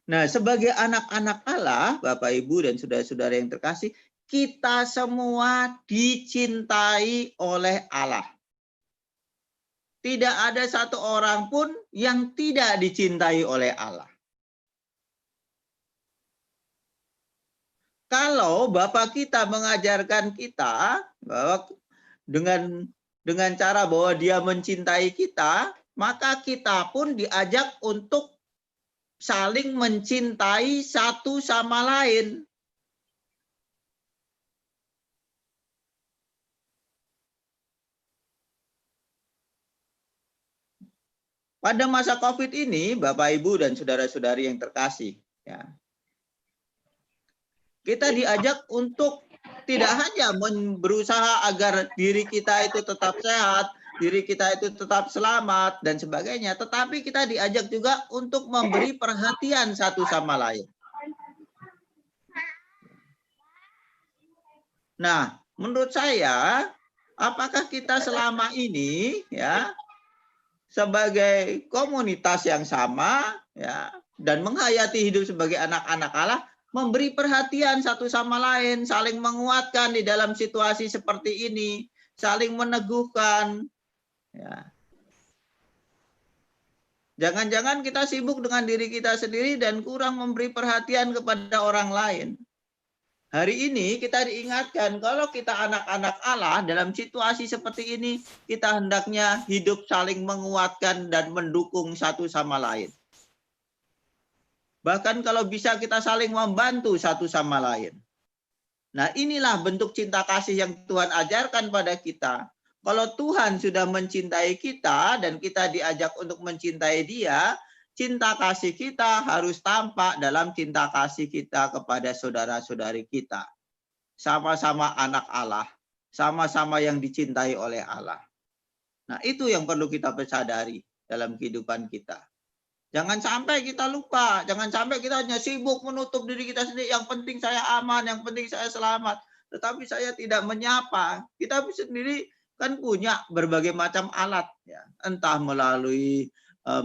Nah, sebagai anak-anak Allah, Bapak, Ibu, dan saudara-saudara yang terkasih, kita semua dicintai oleh Allah. Tidak ada satu orang pun yang tidak dicintai oleh Allah. Kalau Bapak kita mengajarkan kita bahwa dengan cara bahwa Dia mencintai kita, maka kita pun diajak untuk saling mencintai satu sama lain. Pada masa COVID ini, Bapak, Ibu, dan saudara-saudari yang terkasih, ya, kita diajak untuk tidak hanya berusaha agar diri kita itu tetap sehat, diri kita itu tetap selamat, dan sebagainya. Tetapi kita diajak juga untuk memberi perhatian satu sama lain. Nah, menurut saya, apakah kita selama ini, ya, sebagai komunitas yang sama, ya, dan menghayati hidup sebagai anak-anak Allah, memberi perhatian satu sama lain, saling menguatkan di dalam situasi seperti ini, saling meneguhkan. Ya. Jangan-jangan kita sibuk dengan diri kita sendiri dan kurang memberi perhatian kepada orang lain. Hari ini kita diingatkan kalau kita anak-anak Allah dalam situasi seperti ini, kita hendaknya hidup saling menguatkan dan mendukung satu sama lain. Bahkan kalau bisa kita saling membantu satu sama lain. Nah, inilah bentuk cinta kasih yang Tuhan ajarkan pada kita. Kalau Tuhan sudah mencintai kita dan kita diajak untuk mencintai Dia, cinta kasih kita harus tampak dalam cinta kasih kita kepada saudara-saudari kita. Sama-sama anak Allah, sama-sama yang dicintai oleh Allah. Nah, itu yang perlu kita sadari dalam kehidupan kita. Jangan sampai kita lupa, jangan sampai kita hanya sibuk menutup diri kita sendiri. Yang penting saya aman, yang penting saya selamat. Tetapi saya tidak menyapa. Kita sendiri kan punya berbagai macam alat, ya. Entah melalui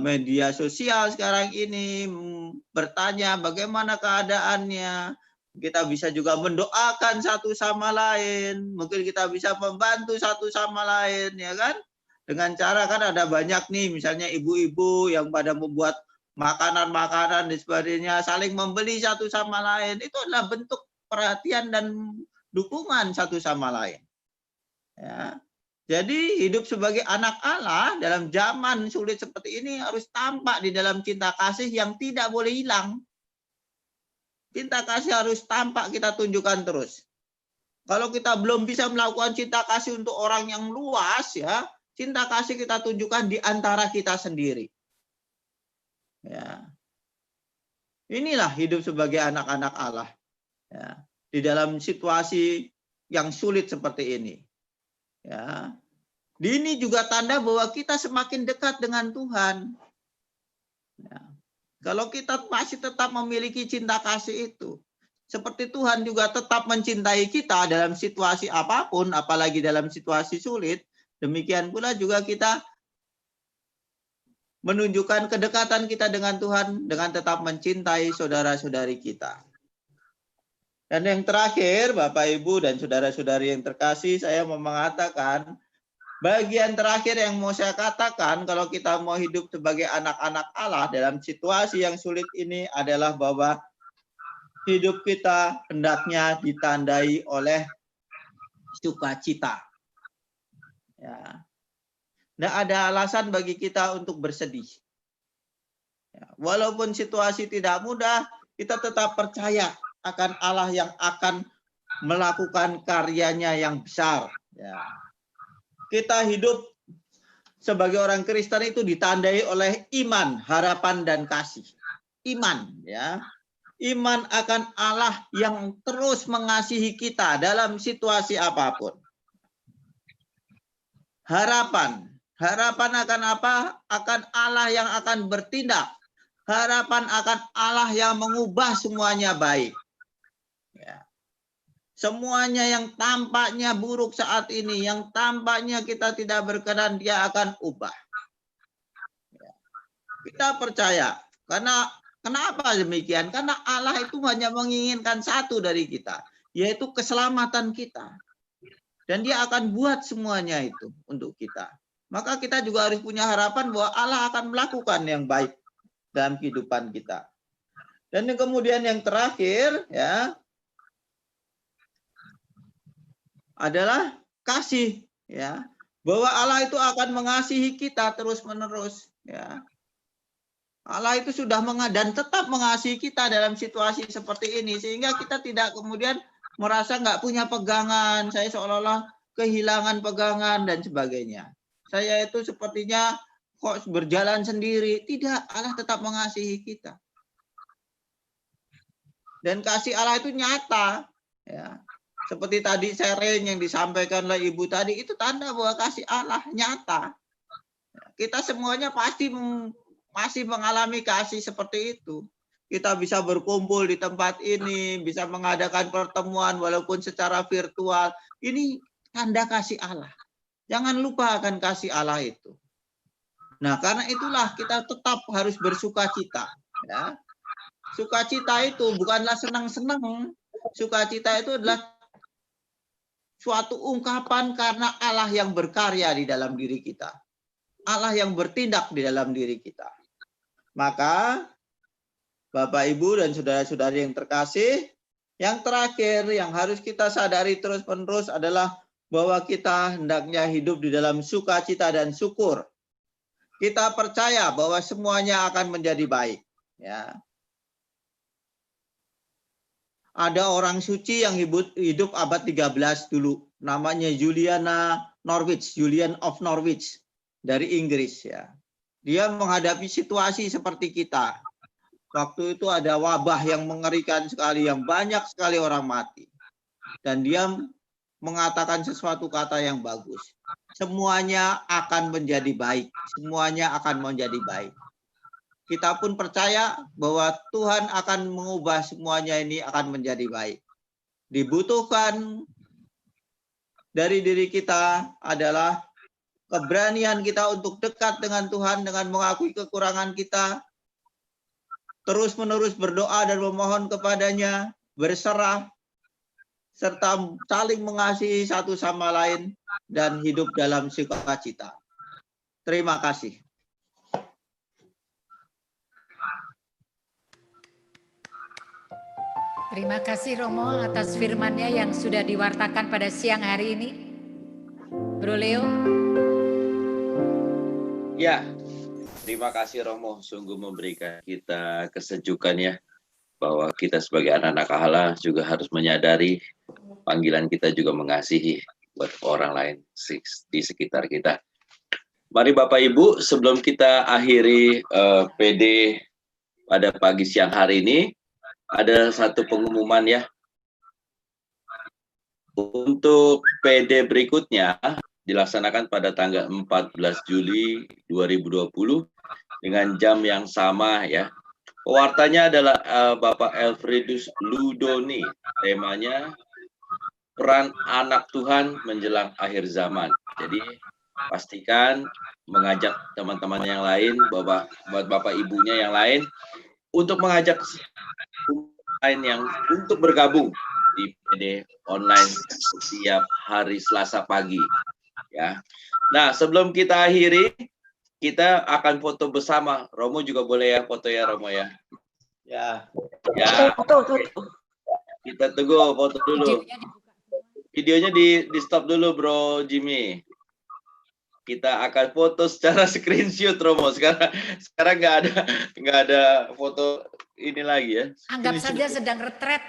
media sosial sekarang ini, bertanya bagaimana keadaannya, Kita bisa juga mendoakan satu sama lain. Mungkin kita bisa membantu satu sama lain, ya kan? Dengan cara kan ada banyak nih, misalnya ibu-ibu yang pada membuat makanan-makanan dan sebagainya, saling membeli satu sama lain. Itu adalah bentuk perhatian dan dukungan satu sama lain. Ya. Jadi hidup sebagai anak Allah dalam zaman sulit seperti ini harus tampak di dalam cinta kasih yang tidak boleh hilang. Cinta kasih harus tampak, kita tunjukkan terus. Kalau kita belum bisa melakukan cinta kasih untuk orang yang luas, ya, cinta kasih kita tunjukkan di antara kita sendiri. Ya. Inilah hidup sebagai anak-anak Allah. Ya. Di dalam situasi yang sulit seperti ini. Ya. Ini juga tanda bahwa kita semakin dekat dengan Tuhan. Ya. Kalau kita masih tetap memiliki cinta kasih itu, seperti Tuhan juga tetap mencintai kita dalam situasi apapun, apalagi dalam situasi sulit, demikian pula juga kita menunjukkan kedekatan kita dengan Tuhan dengan tetap mencintai saudara-saudari kita. Dan yang terakhir, Bapak, Ibu, dan saudara-saudari yang terkasih, saya mau mengatakan, bagian terakhir yang mau saya katakan, kalau kita mau hidup sebagai anak-anak Allah dalam situasi yang sulit ini adalah bahwa hidup kita hendaknya ditandai oleh sukacita. Ya. Tidak ada alasan bagi kita untuk bersedih. Ya. Walaupun situasi tidak mudah, kita tetap percaya akan Allah yang akan melakukan karyanya yang besar. Ya. Kita hidup sebagai orang Kristen itu ditandai oleh iman, harapan, dan kasih. Iman, ya. Iman akan Allah yang terus mengasihi kita dalam situasi apapun. Harapan. Harapan akan apa? Akan Allah yang akan bertindak. Harapan akan Allah yang mengubah semuanya baik. Ya. Semuanya yang tampaknya buruk saat ini, yang tampaknya kita tidak berkenan, dia akan ubah. Ya. Kita percaya. Kenapa demikian? Karena Allah itu hanya menginginkan satu dari kita, yaitu keselamatan kita. Dan dia akan buat semuanya itu untuk kita. Maka kita juga harus punya harapan bahwa Allah akan melakukan yang baik dalam kehidupan kita. Dan yang kemudian yang terakhir, ya, adalah kasih, ya, bahwa Allah itu akan mengasihi kita terus-menerus, ya. Allah itu sudah dan tetap mengasihi kita dalam situasi seperti ini, sehingga kita tidak kemudian merasa nggak punya pegangan, saya seolah-olah kehilangan pegangan dan sebagainya. Saya itu sepertinya kok berjalan sendiri. Tidak, Allah tetap mengasihi kita. Dan kasih Allah itu nyata, ya. Seperti tadi sharing yang disampaikan oleh Ibu tadi, itu tanda bahwa kasih Allah nyata. Kita semuanya pasti masih mengalami kasih seperti itu. Kita bisa berkumpul di tempat ini, bisa mengadakan pertemuan walaupun secara virtual. Ini tanda kasih Allah. Jangan lupa akan kasih Allah itu. Nah, karena itulah kita tetap harus bersukacita. Ya. Sukacita itu bukanlah senang-senang. Sukacita itu adalah suatu ungkapan karena Allah yang berkarya di dalam diri kita. Allah yang bertindak di dalam diri kita. Maka, Bapak, Ibu, dan saudara-saudari yang terkasih, yang terakhir yang harus kita sadari terus-menerus adalah bahwa kita hendaknya hidup di dalam sukacita dan syukur. Kita percaya bahwa semuanya akan menjadi baik. Ya. Ada orang suci yang hidup abad 13 dulu, namanya Julian of Norwich dari Inggris, ya. Dia menghadapi situasi seperti kita. Waktu itu ada wabah yang mengerikan sekali, yang banyak sekali orang mati. Dan dia mengatakan sesuatu kata yang bagus. Semuanya akan menjadi baik. Semuanya akan menjadi baik. Kita pun percaya bahwa Tuhan akan mengubah semuanya ini akan menjadi baik. Dibutuhkan dari diri kita adalah keberanian kita untuk dekat dengan Tuhan dengan mengakui kekurangan kita, terus-menerus berdoa dan memohon kepadanya, berserah, serta saling mengasihi satu sama lain, dan hidup dalam sukacita. Terima kasih. Terima kasih Romo atas firman-Nya yang sudah diwartakan pada siang hari ini. Bro Leo. Ya, terima kasih Romo, sungguh memberikan kita kesejukan ya, bahwa kita sebagai anak-anak Allah juga harus menyadari panggilan kita juga mengasihi buat orang lain di sekitar kita. Mari Bapak Ibu, sebelum kita akhiri PD pada pagi siang hari ini, ada satu pengumuman ya. Untuk PD berikutnya dilaksanakan pada tanggal 14 Juli 2020 dengan jam yang sama ya. Pewartanya adalah Bapak Elfridus Ludoni. Temanya peran anak Tuhan menjelang akhir zaman. Jadi pastikan mengajak teman-teman yang lain, buat Bapak Ibunya yang lain, untuk mengajak lain yang untuk bergabung di PD online setiap hari Selasa pagi ya. Nah, sebelum kita akhiri, kita akan foto bersama. Romo juga boleh ya foto ya Romo ya. Ya. Kita tunggu foto dulu. Videonya di stop dulu Bro Jimmy. Kita akan foto secara screenshot Romo. Sekarang nggak ada foto ini lagi ya. Anggap saja sedang retret.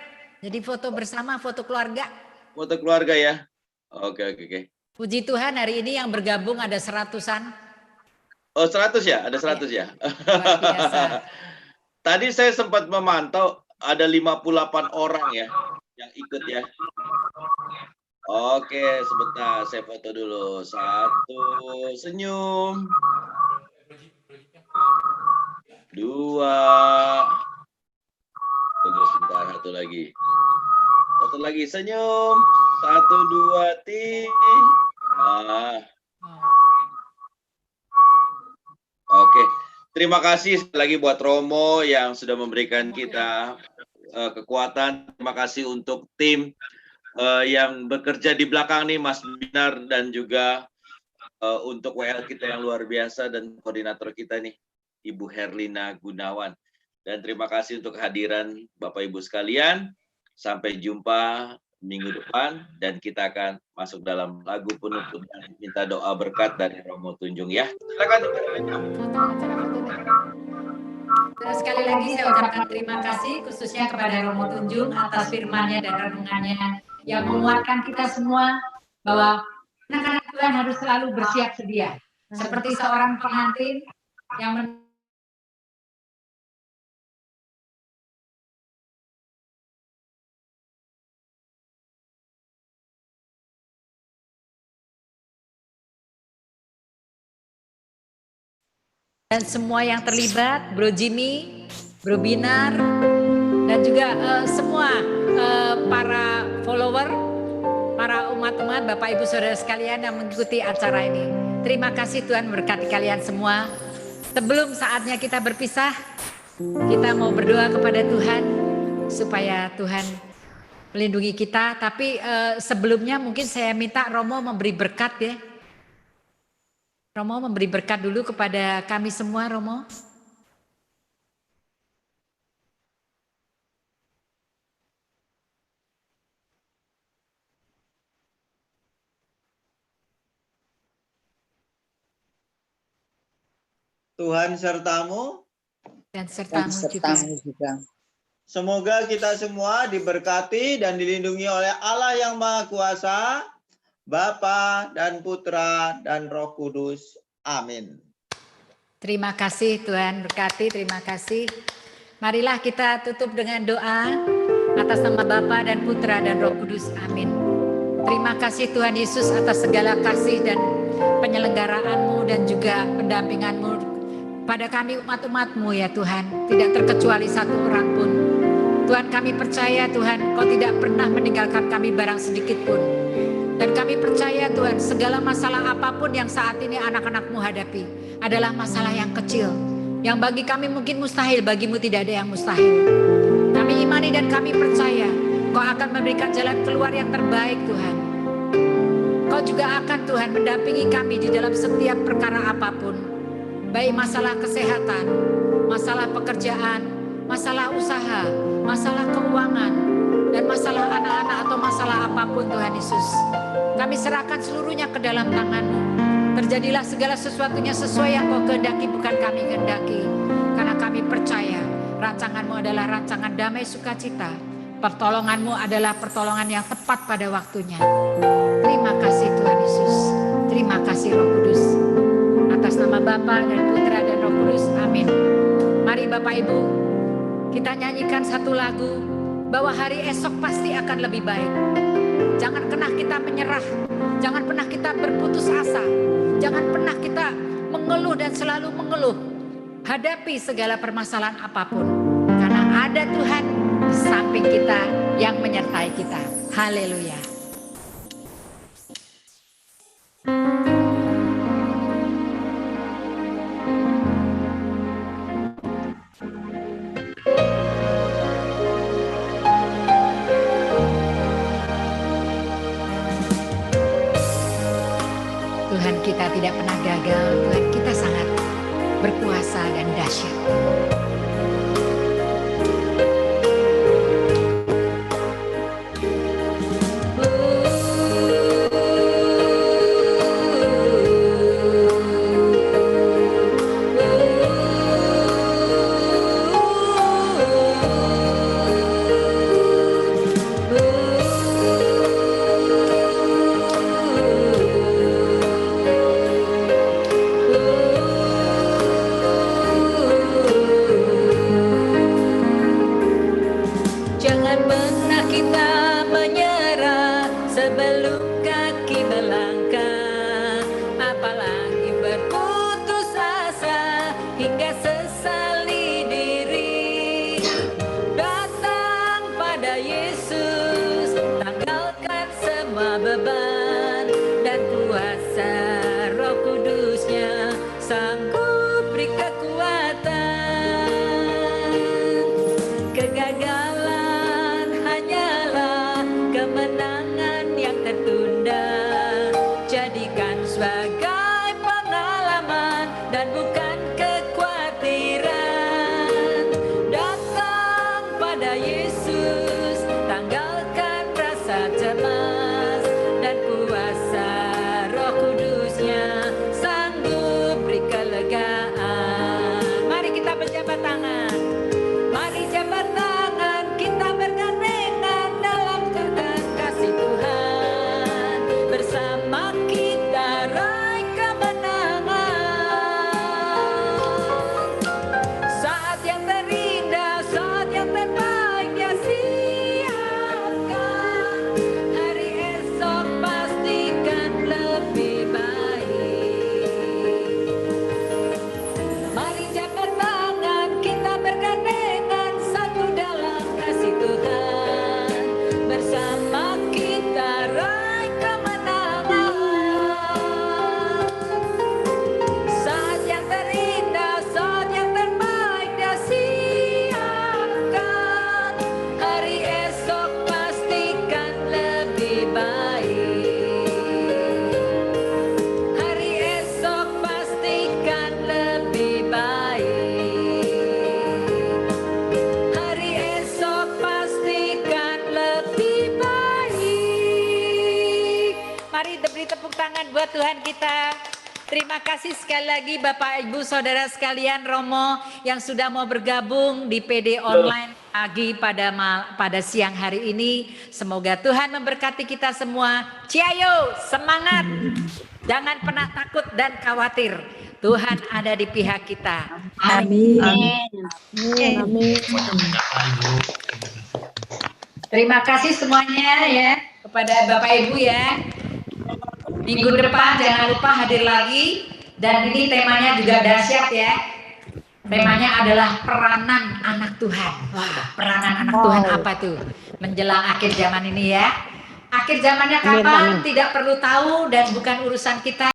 Jadi foto bersama, foto keluarga. Foto keluarga ya. Oke. Puji Tuhan hari ini yang bergabung ada 100-an. Oh 100 ya? Ada 100 ya? Luar biasa. Tadi saya sempat memantau ada 58 orang ya yang ikut ya. Oke, sebentar saya foto dulu. 1, senyum. 2. Tunggu sebentar, satu lagi senyum. 1, 2, tik. Nah. Oke, terima kasih sekali lagi buat Romo yang sudah memberikan kita kekuatan. Terima kasih untuk tim yang bekerja di belakang nih, Mas Binar, dan juga untuk WL kita yang luar biasa dan koordinator kita nih, Ibu Herlina Gunawan. Dan terima kasih untuk kehadiran Bapak Ibu sekalian. Sampai jumpa minggu depan dan kita akan masuk dalam lagu penutup dan minta doa berkat dari Romo Tunjung ya. Silakan. Dan sekali lagi saya ucapkan terima kasih khususnya kepada Romo Tunjung atas firman-Nya dan renungannya yang menguatkan kita semua bahwa anak-anak Tuhan harus selalu bersiap sedia. Seperti seorang pengantin yang dan semua yang terlibat, Bro Jimmy, Bro Binar, dan juga semua para follower, para umat-umat, Bapak Ibu Saudara sekalian yang mengikuti acara ini. Terima kasih Tuhan memberkati kalian semua. Sebelum saatnya kita berpisah, kita mau berdoa kepada Tuhan supaya Tuhan melindungi kita. Tapi sebelumnya mungkin saya minta Romo memberi berkat ya. Romo memberi berkat dulu kepada kami semua, Romo. Tuhan sertamu dan sertamu juga. Semoga kita semua diberkati dan dilindungi oleh Allah yang Maha Kuasa, Bapa dan Putra dan Roh Kudus. Amin. Terima kasih Tuhan berkati, terima kasih. Marilah kita tutup dengan doa atas nama Bapa dan Putra dan Roh Kudus. Amin. Terima kasih Tuhan Yesus atas segala kasih dan penyelenggaraanmu dan juga pendampinganmu pada kami umat-umatmu ya Tuhan. Tidak terkecuali satu orang pun. Tuhan kami percaya Tuhan Kau tidak pernah meninggalkan kami barang sedikit pun. Dan kami percaya Tuhan segala masalah apapun yang saat ini anak-anak-Mu hadapi adalah masalah yang kecil. Yang bagi kami mungkin mustahil, bagimu tidak ada yang mustahil. Kami imani dan kami percaya Kau akan memberikan jalan keluar yang terbaik Tuhan. Kau juga akan Tuhan mendampingi kami di dalam setiap perkara apapun. Baik masalah kesehatan, masalah pekerjaan, masalah usaha, masalah keuangan, dan masalah anak-anak atau masalah apapun Tuhan Yesus. Kami serahkan seluruhnya ke dalam tangan-Mu. Terjadilah segala sesuatunya sesuai yang Kau kehendaki, bukan kami kehendaki. Karena kami percaya rancangan-Mu adalah rancangan damai sukacita. Pertolongan-Mu adalah pertolongan yang tepat pada waktunya. Terima kasih Tuhan Yesus. Terima kasih Roh Kudus. Atas nama Bapa dan Putra dan Roh Kudus. Amin. Mari Bapak Ibu, kita nyanyikan satu lagu bahwa hari esok pasti akan lebih baik. Jangan pernah kita menyerah. Jangan pernah kita berputus asa. Jangan pernah kita mengeluh dan selalu mengeluh. Hadapi segala permasalahan apapun. Karena ada Tuhan di samping kita yang menyertai kita. Haleluya. Tuhan kita tidak pernah gagal, Tuhan kita sangat berkuasa dan dahsyat. Tuhan kita. Terima kasih sekali lagi Bapak Ibu Saudara sekalian, Romo yang sudah mau bergabung di PD Online pagi pada siang hari ini. Semoga Tuhan memberkati kita semua. Ciayo, semangat. Jangan pernah takut dan khawatir. Tuhan ada di pihak kita. Amin. Amin. Terima kasih semuanya ya kepada Bapak Ibu ya. Minggu depan jangan lupa hadir lagi, dan ini temanya juga dahsyat ya. Temanya adalah peranan anak Tuhan. Wah, peranan anak Tuhan apa tuh? Menjelang akhir zaman ini ya. Akhir zamannya kapan tidak perlu tahu dan bukan urusan kita.